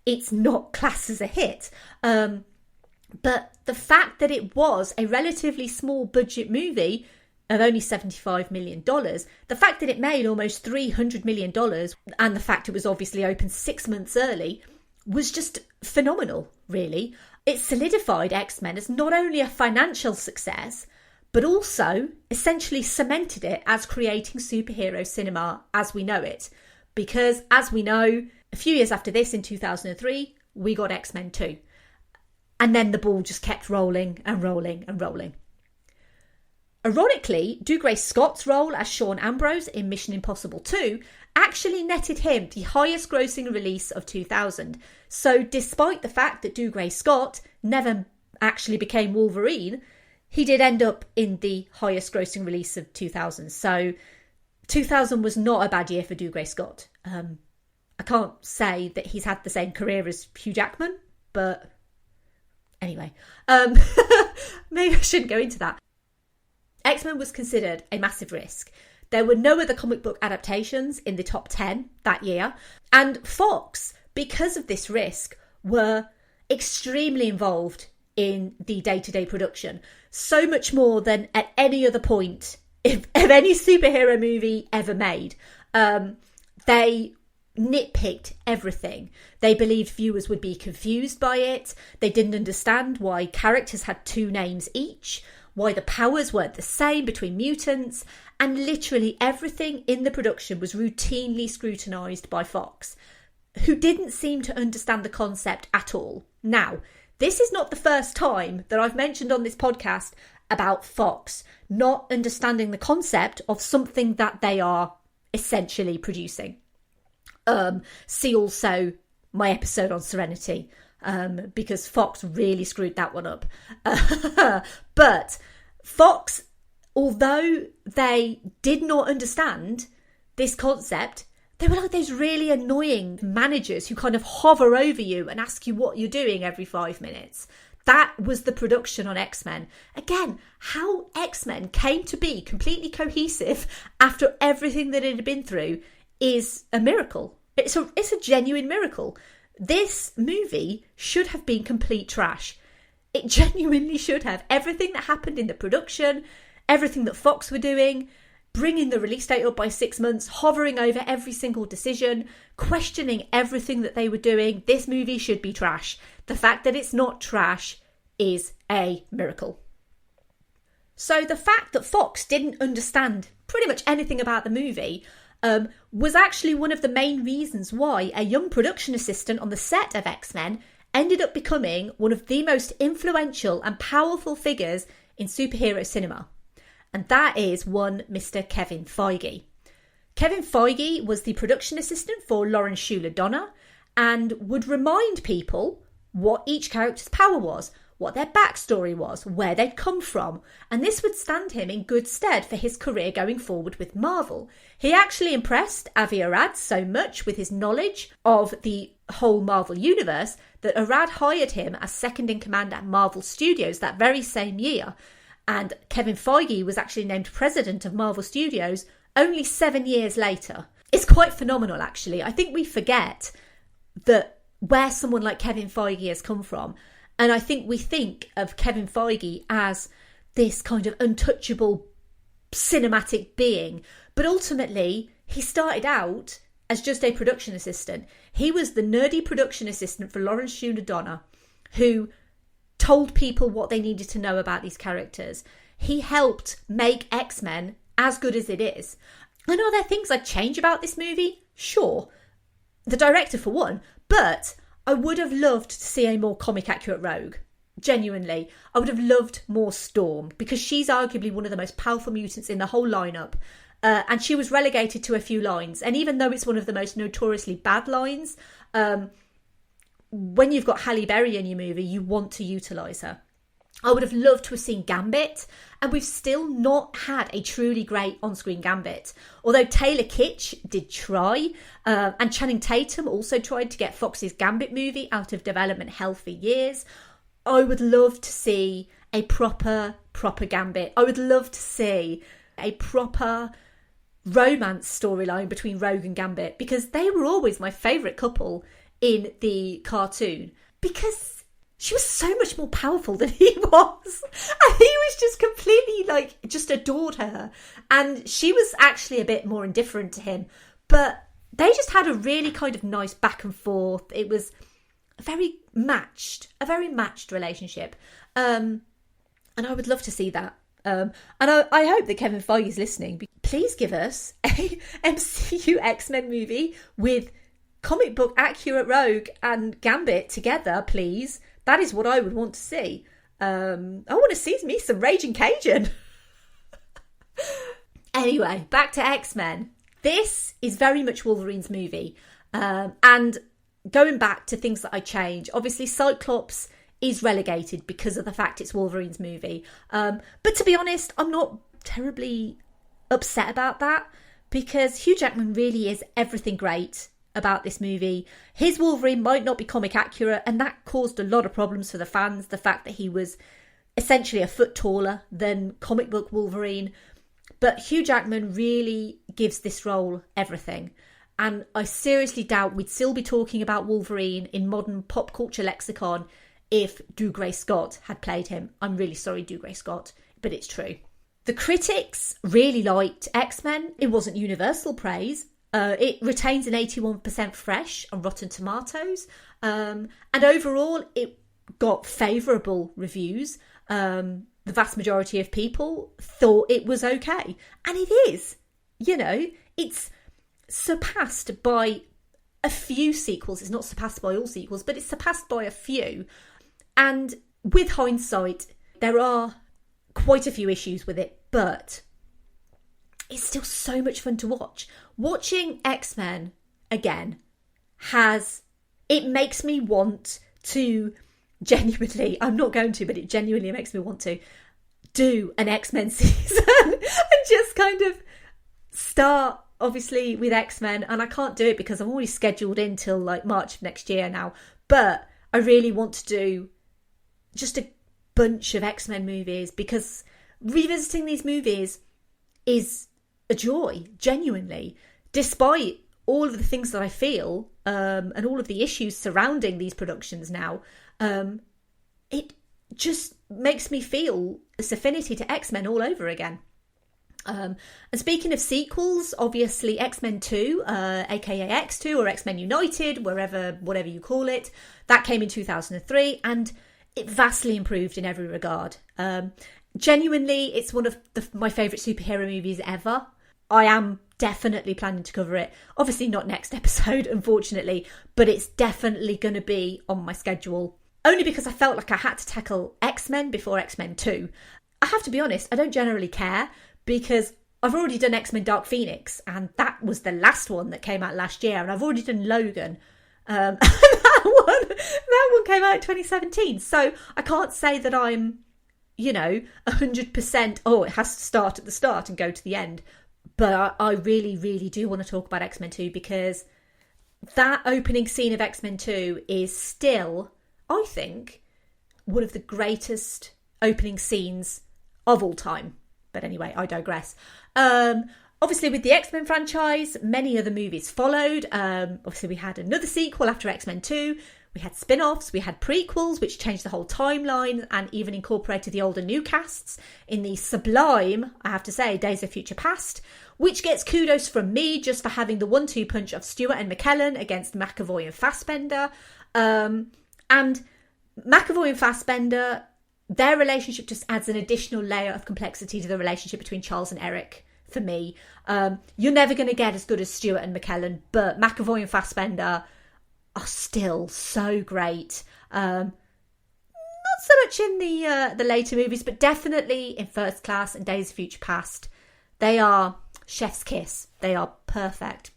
it's not classed as a hit. But the fact that it was a relatively small budget movie of only $75 million, the fact that it made almost $300 million, and the fact it was obviously open 6 months early, was just phenomenal, really. It solidified X-Men as not only a financial success, but also essentially cemented it as creating superhero cinema as we know it. Because, as we know, a few years after this, in 2003, we got X-Men 2. And then the ball just kept rolling and rolling and rolling. Ironically, Dougray Scott's role as Sean Ambrose in Mission Impossible 2 actually netted him the highest grossing release of 2000. So despite the fact that Dougray Scott never actually became Wolverine, he did end up in the highest grossing release of 2000. So 2000 was not a bad year for Dougray Scott. I can't say that he's had the same career as Hugh Jackman, but anyway, maybe I shouldn't go into that. X-Men was considered a massive risk. There were no other comic book adaptations in the top 10 that year. And Fox, because of this risk, were extremely involved in the day-to-day production. So much more than at any other point of any superhero movie ever made. They nitpicked everything. They believed viewers would be confused by it. They didn't understand why characters had 2 names each, why the powers weren't the same between mutants, and literally everything in the production was routinely scrutinised by Fox, who didn't seem to understand the concept at all. Now, this is not the first time that I've mentioned on this podcast about Fox not understanding the concept of something that they are essentially producing. See also my episode on Serenity, because Fox really screwed that one up. But Fox, although they did not understand this concept, they were like those really annoying managers who kind of hover over you and ask you what you're doing every 5 minutes. That was the production on X-Men. Again, how X-Men came to be completely cohesive after everything that it had been through is a miracle. It's a genuine miracle. This movie should have been complete trash. It genuinely should have. Everything that happened in the production, everything that Fox were doing, bringing the release date up by 6 months, hovering over every single decision, questioning everything that they were doing. This movie should be trash. The fact that it's not trash is a miracle. So the fact that Fox didn't understand pretty much anything about the movie was actually one of the main reasons why a young production assistant on the set of X-Men ended up becoming one of the most influential and powerful figures in superhero cinema. And that is one Mr. Kevin Feige. Kevin Feige was the production assistant for Lauren Schuler Donner and would remind people what each character's power was, what their backstory was, where they'd come from, and this would stand him in good stead for his career going forward with Marvel. He actually impressed Avi Arad so much with his knowledge of the whole Marvel universe that Arad hired him as second in command at Marvel Studios that very same year, and Kevin Feige was actually named president of Marvel Studios only 7 years later. It's quite phenomenal, actually. I think we forget that where someone like Kevin Feige has come from. And I think we think of Kevin Feige as this kind of untouchable cinematic being. But ultimately, he started out as just a production assistant. He was the nerdy production assistant for Lauren Schuler Donner, who told people what they needed to know about these characters. He helped make X-Men as good as it is. And are there things I'd change about this movie? Sure, the director for one, but I would have loved to see a more comic accurate Rogue. Genuinely, I would have loved more Storm, because she's arguably one of the most powerful mutants in the whole lineup. And she was relegated to a few lines. And even though it's one of the most notoriously bad lines, when you've got Halle Berry in your movie, you want to utilise her. I would have loved to have seen Gambit, and we've still not had a truly great on-screen Gambit. Although Taylor Kitsch did try, and Channing Tatum also tried to get Fox's Gambit movie out of development hell for years. I would love to see a proper Gambit. I would love to see a proper romance storyline between Rogue and Gambit, because they were always my favourite couple in the cartoon, because she was so much more powerful than he was, and he was just completely just adored her, and she was actually a bit more indifferent to him, but they just had a really kind of nice back and forth. It was a very matched relationship, and I would love to see that. And I hope that Kevin Feige is listening. Please give us a MCU X-Men movie with comic book accurate Rogue and Gambit together, please. That is what I would want to see. I want to see me some Raging Cajun. Anyway, back to X-Men. This is very much Wolverine's movie. And going back to things that I change, obviously Cyclops is relegated because of the fact it's Wolverine's movie. But to be honest, I'm not terribly upset about that, because Hugh Jackman really is everything great about this movie. His Wolverine might not be comic accurate, and that caused a lot of problems for the fans, the fact that he was essentially a foot taller than comic book Wolverine. But Hugh Jackman really gives this role everything. And I seriously doubt we'd still be talking about Wolverine in modern pop culture lexicon if Dougray Scott had played him. I'm really sorry, Dougray Scott, but it's true. The critics really liked X-Men. It wasn't universal praise. It retains an 81% fresh on Rotten Tomatoes. And overall, it got favourable reviews. The vast majority of people thought it was okay. And it is. You know, it's surpassed by a few sequels. It's not surpassed by all sequels, but it's surpassed by a few. And with hindsight, there are quite a few issues with it, but it's still so much fun to watch. Watching X-Men again it makes me want to genuinely, I'm not going to, but it genuinely makes me want to do an X-Men season and just kind of start, obviously, with X-Men. And I can't do it because I'm already scheduled in till March of next year now. But I really want to do just a bunch of X-Men movies, because revisiting these movies is a joy, genuinely, despite all of the things that I feel and all of the issues surrounding these productions now. It just makes me feel this affinity to X-Men all over again. And speaking of sequels, obviously X-Men 2, aka X2 or X-Men United, whatever you call it, that came in 2003, and it vastly improved in every regard. Genuinely, it's one of my favourite superhero movies ever. I am definitely planning to cover it. Obviously not next episode, unfortunately, but it's definitely going to be on my schedule. Only because I felt like I had to tackle X-Men before X-Men 2. I have to be honest, I don't generally care, because I've already done X-Men Dark Phoenix, and that was the last one that came out last year, and I've already done Logan. And that one came out in 2017. So I can't say that I'm, 100%, it has to start at the start and go to the end. But I really, really do want to talk about X-Men 2, because that opening scene of X-Men 2 is still, I think, one of the greatest opening scenes of all time. But anyway, I digress. Obviously, with the X-Men franchise, many other movies followed. Obviously, we had another sequel after X-Men 2. We had spin-offs, we had prequels, which changed the whole timeline and even incorporated the old and new casts in the sublime, I have to say, Days of Future Past, which gets kudos from me just for having the 1-2 punch of Stewart and McKellen against McAvoy and Fassbender. And McAvoy and Fassbender, their relationship just adds an additional layer of complexity to the relationship between Charles and Eric for me. You're never going to get as good as Stewart and McKellen, but McAvoy and Fassbender are still so great. Not so much in the later movies, but definitely in First Class and Days of Future Past. They are chef's kiss. They are perfect.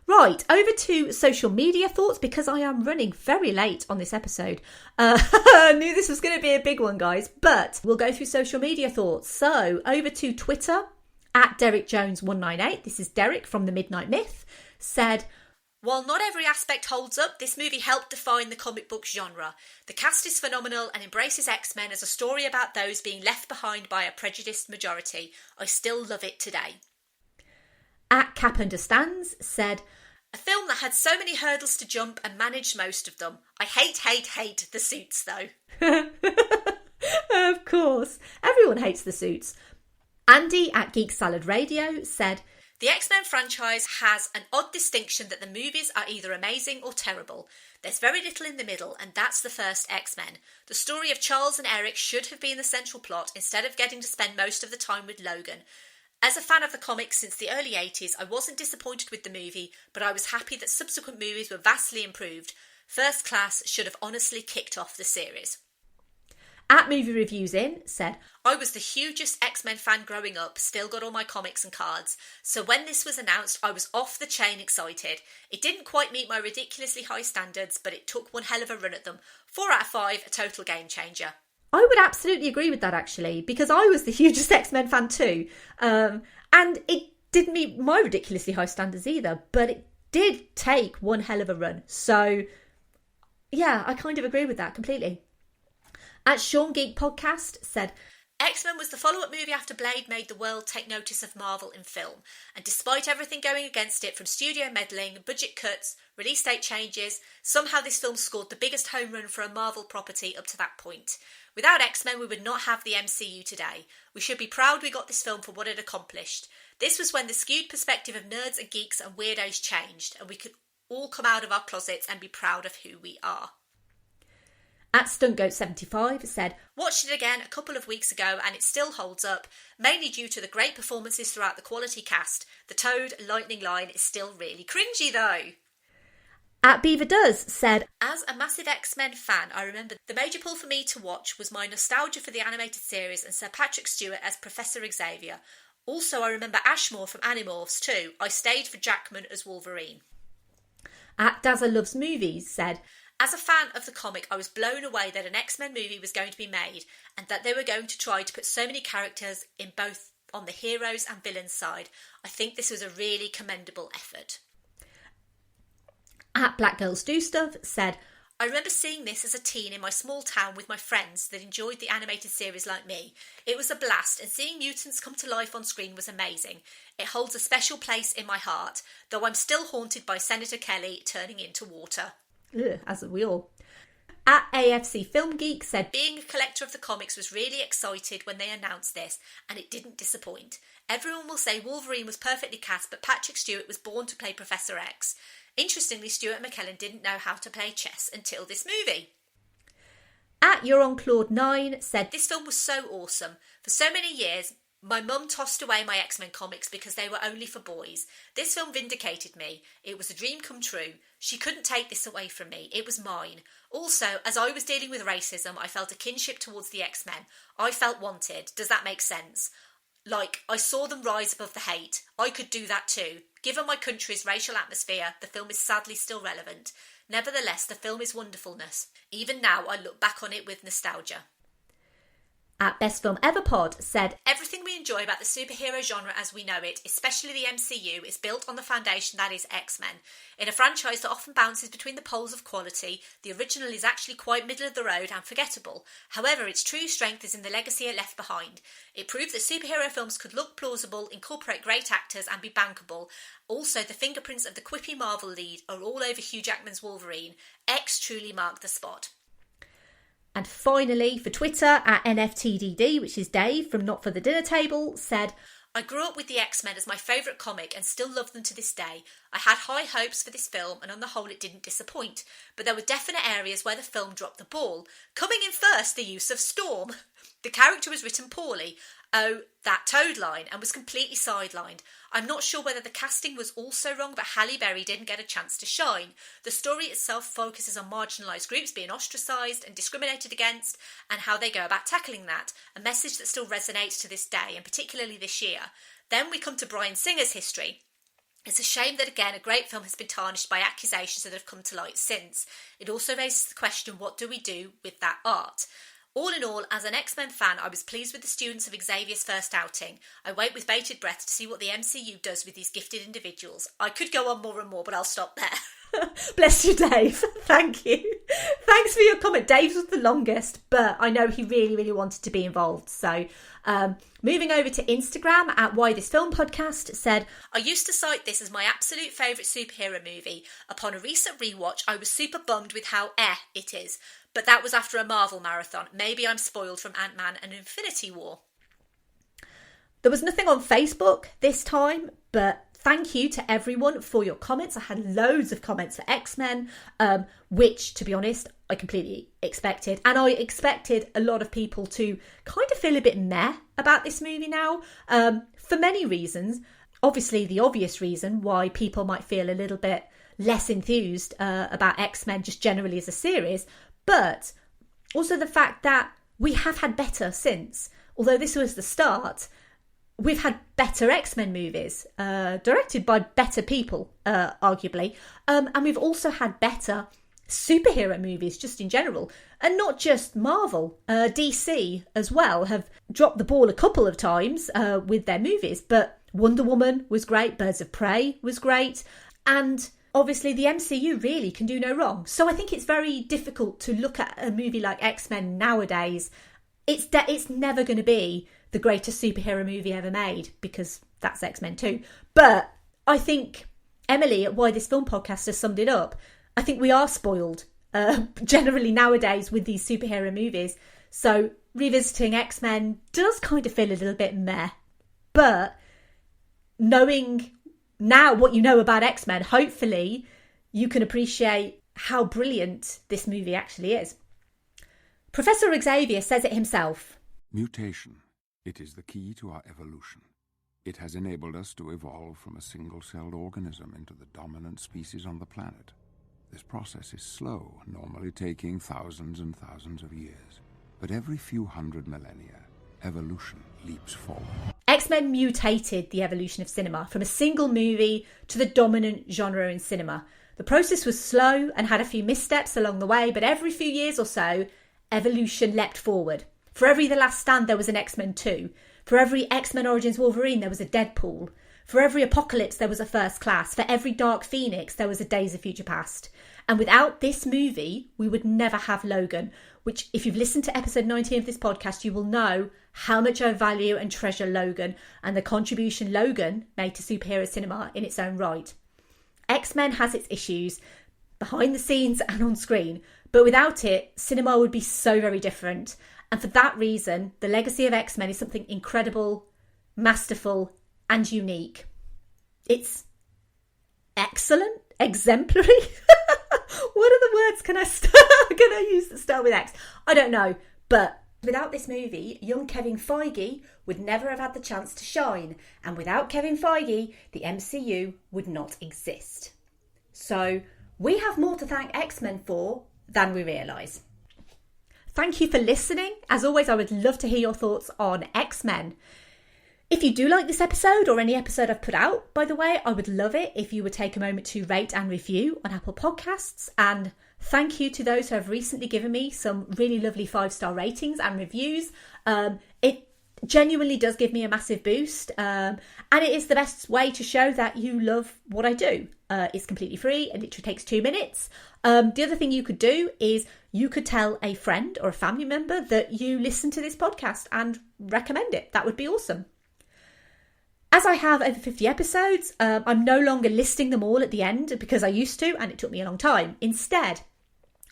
Right, over to social media thoughts, because I am running very late on this episode. I knew this was going to be a big one, guys, but we'll go through social media thoughts. So, over to Twitter, at DerrickJones198. This is Derrick from The Midnight Myth, said, while not every aspect holds up, this movie helped define the comic book genre. The cast is phenomenal and embraces X-Men as a story about those being left behind by a prejudiced majority. I still love it today. At Cap Understands said, a film that had so many hurdles to jump and managed most of them. I hate the suits though. Of course, everyone hates the suits. Andy at Geek Salad Radio said, the X-Men franchise has an odd distinction that the movies are either amazing or terrible. There's very little in the middle, and that's the first X-Men. The story of Charles and Eric should have been the central plot instead of getting to spend most of the time with Logan. As a fan of the comics since the early 80s, I wasn't disappointed with the movie, but I was happy that subsequent movies were vastly improved. First Class should have honestly kicked off the series. At Movie Reviews In said, I was the hugest X-Men fan growing up, still got all my comics and cards, so when this was announced I was off the chain excited. It didn't quite meet my ridiculously high standards, but it took one hell of a run at them. 4 out of 5, a total game changer. I would absolutely agree with that, actually, because I was the hugest X-Men fan too. And it didn't meet my ridiculously high standards either, but it did take one hell of a run. So, yeah, I kind of agree with that completely. At Sean Geek Podcast said, X-Men was the follow-up movie after Blade made the world take notice of Marvel in film. And despite everything going against it, from studio meddling, budget cuts, release date changes, somehow this film scored the biggest home run for a Marvel property up to that point. Without X-Men, we would not have the MCU today. We should be proud we got this film for what it accomplished. This was when the skewed perspective of nerds and geeks and weirdos changed, and we could all come out of our closets and be proud of who we are. At StuntGoat75 said, watched it again a couple of weeks ago and it still holds up, mainly due to the great performances throughout the quality cast. The Toad lightning line is still really cringy though. At Beaver Does said, as a massive X-Men fan, I remember the major pull for me to watch was my nostalgia for the animated series and Sir Patrick Stewart as Professor Xavier. Also, I remember Ashmore from Animorphs too. I stayed for Jackman as Wolverine. At Dazzler Loves Movies said, as a fan of the comic, I was blown away that an X-Men movie was going to be made and that they were going to try to put so many characters in both on the heroes and villains side. I think this was a really commendable effort. At Black Girls Do Stuff said, I remember seeing this as a teen in my small town with my friends that enjoyed the animated series like me. It was a blast, and seeing mutants come to life on screen was amazing. It holds a special place in my heart, though I'm still haunted by Senator Kelly turning into water. Ugh, as are we all. At AFC Film Geek said, being a collector of the comics was really excited when they announced this, and it didn't disappoint. Everyone will say Wolverine was perfectly cast, but Patrick Stewart was born to play Professor X. Interestingly, Stewart and McKellen didn't know how to play chess until this movie. At You're on Claude 9 said, this film was so awesome. For so many years, my mum tossed away my X-Men comics because they were only for boys. This film vindicated me. It was a dream come true. She couldn't take this away from me. It was mine. Also, as I was dealing with racism, I felt a kinship towards the X-Men. I felt wanted. Does that make sense? Like, I saw them rise above the hate. I could do that too. Given my country's racial atmosphere, the film is sadly still relevant. Nevertheless, the film is wonderfulness. Even now, I look back on it with nostalgia. At Best Film Ever Pod said, everything we enjoy about the superhero genre as we know it, especially the MCU, is built on the foundation that is X-Men. In a franchise that often bounces between the poles of quality, the original is actually quite middle of the road and forgettable. However, its true strength is in the legacy it left behind. It proved that superhero films could look plausible, incorporate great actors and be bankable. Also, the fingerprints of the quippy Marvel lead are all over Hugh Jackman's Wolverine. X truly marked the spot. And finally, for Twitter, at NFTDD, which is Dave from Not For The Dinner Table, said, I grew up with the X-Men as my favourite comic and still love them to this day. I had high hopes for this film and on the whole it didn't disappoint. But there were definite areas where the film dropped the ball. Coming in first, the use of Storm. The character was written poorly. Oh, that Toad line, and was completely sidelined. I'm not sure whether the casting was also wrong, but Halle Berry didn't get a chance to shine. The story itself focuses on marginalised groups being ostracised and discriminated against, and how they go about tackling that, a message that still resonates to this day, and particularly this year. Then we come to Bryan Singer's history. It's a shame that, again, a great film has been tarnished by accusations that have come to light since. It also raises the question, what do we do with that art? All in all, as an X-Men fan, I was pleased with the students of Xavier's first outing. I wait with bated breath to see what the MCU does with these gifted individuals. I could go on more and more, but I'll stop there. Bless you, Dave. Thank you. Thanks for your comment. Dave's was the longest, but I know he really, really wanted to be involved. So, moving over to Instagram at Why This Film Podcast said, I used to cite this as my absolute favourite superhero movie. Upon a recent rewatch, I was super bummed with how it is. But that was after a Marvel marathon. Maybe I'm spoiled from Ant-Man and Infinity War. There was nothing on Facebook this time, but thank you to everyone for your comments. I had loads of comments for X-Men, which, to be honest, I completely expected. And I expected a lot of people to kind of feel a bit meh about this movie now, for many reasons. Obviously, the obvious reason why people might feel a little bit less enthused about X-Men just generally as a series, but also the fact that we have had better since. Although this was the start, we've had better X-Men movies, directed by better people, arguably. And we've also had better superhero movies just in general. And not just Marvel. DC as well have dropped the ball a couple of times with their movies. But Wonder Woman was great. Birds of Prey was great. And obviously, the MCU really can do no wrong. So I think it's very difficult to look at a movie like X-Men nowadays. It's never going to be the greatest superhero movie ever made, because that's X-Men too. But I think Emily at Why This Film Podcast has summed it up. I think we are spoiled generally nowadays with these superhero movies. So revisiting X-Men does kind of feel a little bit meh. But knowing now what you know about X-Men, hopefully you can appreciate how brilliant this movie actually is. Professor Xavier says it himself. Mutation. It is the key to our evolution. It has enabled us to evolve from a single-celled organism into the dominant species on the planet. This process is slow, normally taking thousands and thousands of years. But every few hundred millennia, evolution leaps forward. X-Men mutated the evolution of cinema from a single movie to the dominant genre in cinema. The process was slow and had a few missteps along the way, but every few years or so, evolution leapt forward. For every The Last Stand, there was an X-Men 2. For every X-Men Origins Wolverine, there was a Deadpool. For every Apocalypse, there was a First Class. For every Dark Phoenix, there was a Days of Future Past. And without this movie, we would never have Logan, which, if you've listened to episode 19 of this podcast, you will know how much I value and treasure Logan and the contribution Logan made to superhero cinema in its own right. X-Men has its issues, behind the scenes and on screen, but without it, cinema would be so very different. And for that reason, the legacy of X-Men is something incredible, masterful, and unique. It's excellent, exemplary. What other words can I use that start with X? I don't know. But without this movie, young Kevin Feige would never have had the chance to shine. And without Kevin Feige, the MCU would not exist. So we have more to thank X-Men for than we realise. Thank you for listening. As always, I would love to hear your thoughts on X-Men. If you do like this episode or any episode I've put out, by the way, I would love it if you would take a moment to rate and review on Apple Podcasts. And thank you to those who have recently given me some really lovely 5-star ratings and reviews. It genuinely does give me a massive boost. And it is the best way to show that you love what I do. It's completely free. It literally takes 2 minutes. The other thing you could do is you could tell a friend or a family member that you listen to this podcast and recommend it. That would be awesome. As I have over 50 episodes, I'm no longer listing them all at the end because I used to, and it took me a long time. Instead,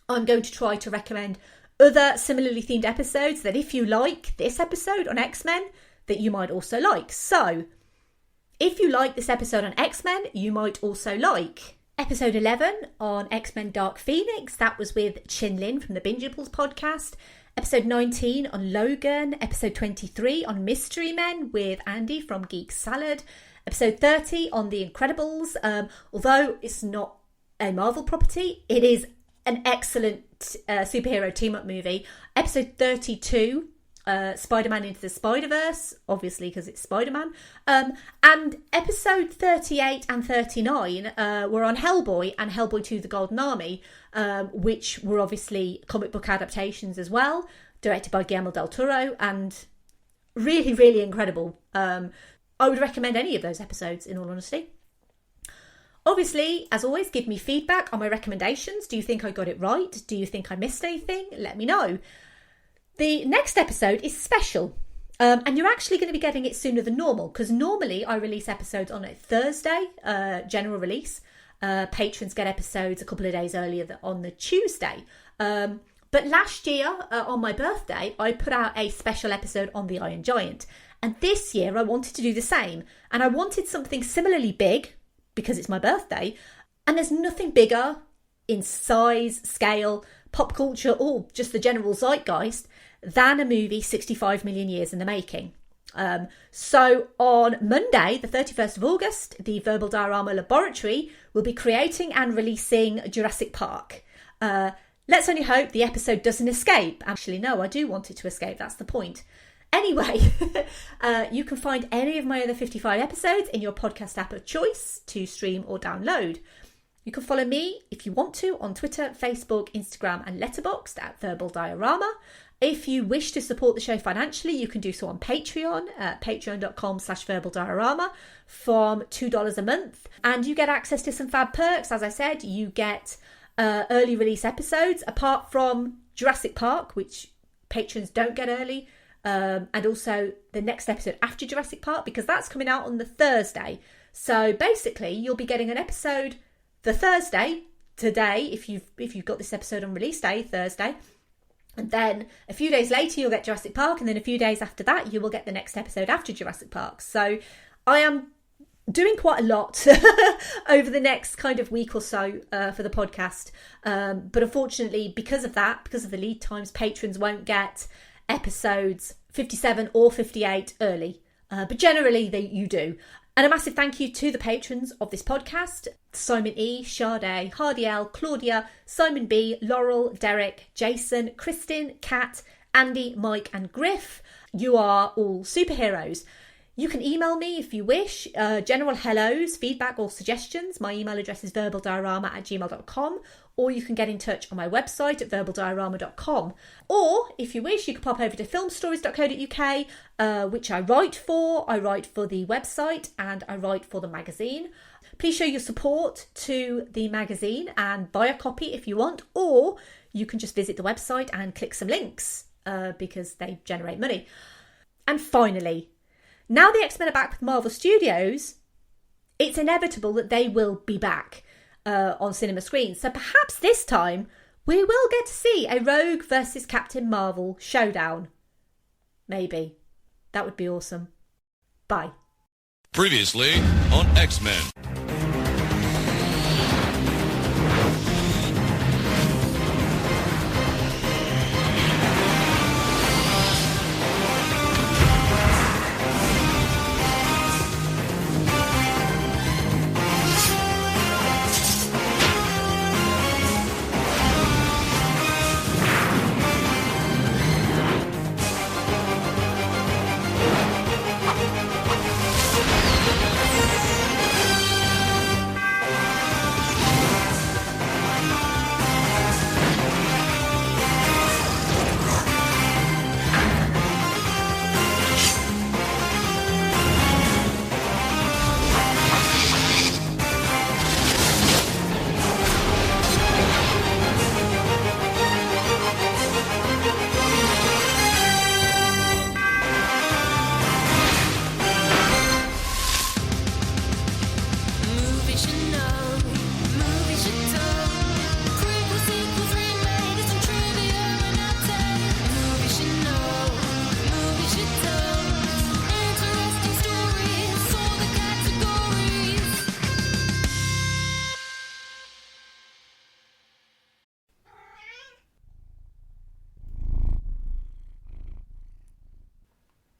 I'm going to try to recommend other similarly themed episodes that if you like this episode on X-Men, that you might also like. So, if you like this episode on X-Men, you might also like episode 11 on X-Men Dark Phoenix. That was with Chin Lin from the Bingeables podcast. episode 19 on Logan, episode 23 on Mystery Men with Andy from Geek Salad, episode 30 on The Incredibles. Although it's not a Marvel property, it is an excellent superhero team-up movie. Episode 32, Spider-Man Into the Spider-Verse, obviously because it's Spider-Man. And episode 38 and 39 were on Hellboy and Hellboy 2 The Golden Army, which were obviously comic book adaptations as well, directed by Guillermo del Toro, and really, really incredible. I would recommend any of those episodes, in all honesty. Obviously, as always, give me feedback on my recommendations. Do you think I got it right? Do you think I missed anything? Let me know. The next episode is special, and you're actually going to be getting it sooner than normal, because normally I release episodes on a Thursday, general release. Patrons get episodes a couple of days earlier on the Tuesday. But last year, on my birthday, I put out a special episode on the Iron Giant. And this year I wanted to do the same. And I wanted something similarly big, because it's my birthday. And there's nothing bigger in size, scale, pop culture, or just the general zeitgeist than a movie 65 million years in the making. So on Monday, the 31st of August, the Verbal Diorama Laboratory will be creating and releasing Jurassic Park. Let's only hope the episode doesn't escape. Actually, no, I do want it to escape. That's the point. Anyway, you can find any of my other 55 episodes in your podcast app of choice to stream or download. You can follow me, if you want to, on Twitter, Facebook, Instagram and Letterboxd at Verbal Diorama. If you wish to support the show financially, you can do so on Patreon at patreon.com/verbaldiorama from $2 a month. And you get access to some fab perks. As I said, you get early release episodes, apart from Jurassic Park, which patrons don't get early. And also the next episode after Jurassic Park, because that's coming out on the Thursday. So basically, you'll be getting an episode the Thursday, today, if you've got this episode on release day, Thursday. And then a few days later, you'll get Jurassic Park. And then a few days after that, you will get the next episode after Jurassic Park. So I am doing quite a lot over the next kind of week or so for the podcast. But unfortunately, because of the lead times, patrons won't get episodes 57 or 58 early. But generally, you do. And a massive thank you to the patrons of this podcast: Simon E, Sade, Hardy L, Claudia, Simon B, Laurel, Derek, Jason, Kristin, Kat, Andy, Mike and Griff. You are all superheroes. You can email me if you wish, general hellos, feedback or suggestions. My email address is verbaldiorama@gmail.com, or you can get in touch on my website at verbaldiorama.com. Or, if you wish, you can pop over to filmstories.co.uk, which I write for. I write for the website and I write for the magazine. Please show your support to the magazine and buy a copy if you want, or you can just visit the website and click some links because they generate money. And finally, now the X-Men are back with Marvel Studios, it's inevitable that they will be back on cinema screens. So perhaps this time we will get to see a Rogue versus Captain Marvel showdown. Maybe. That would be awesome. Bye. Previously on X-Men.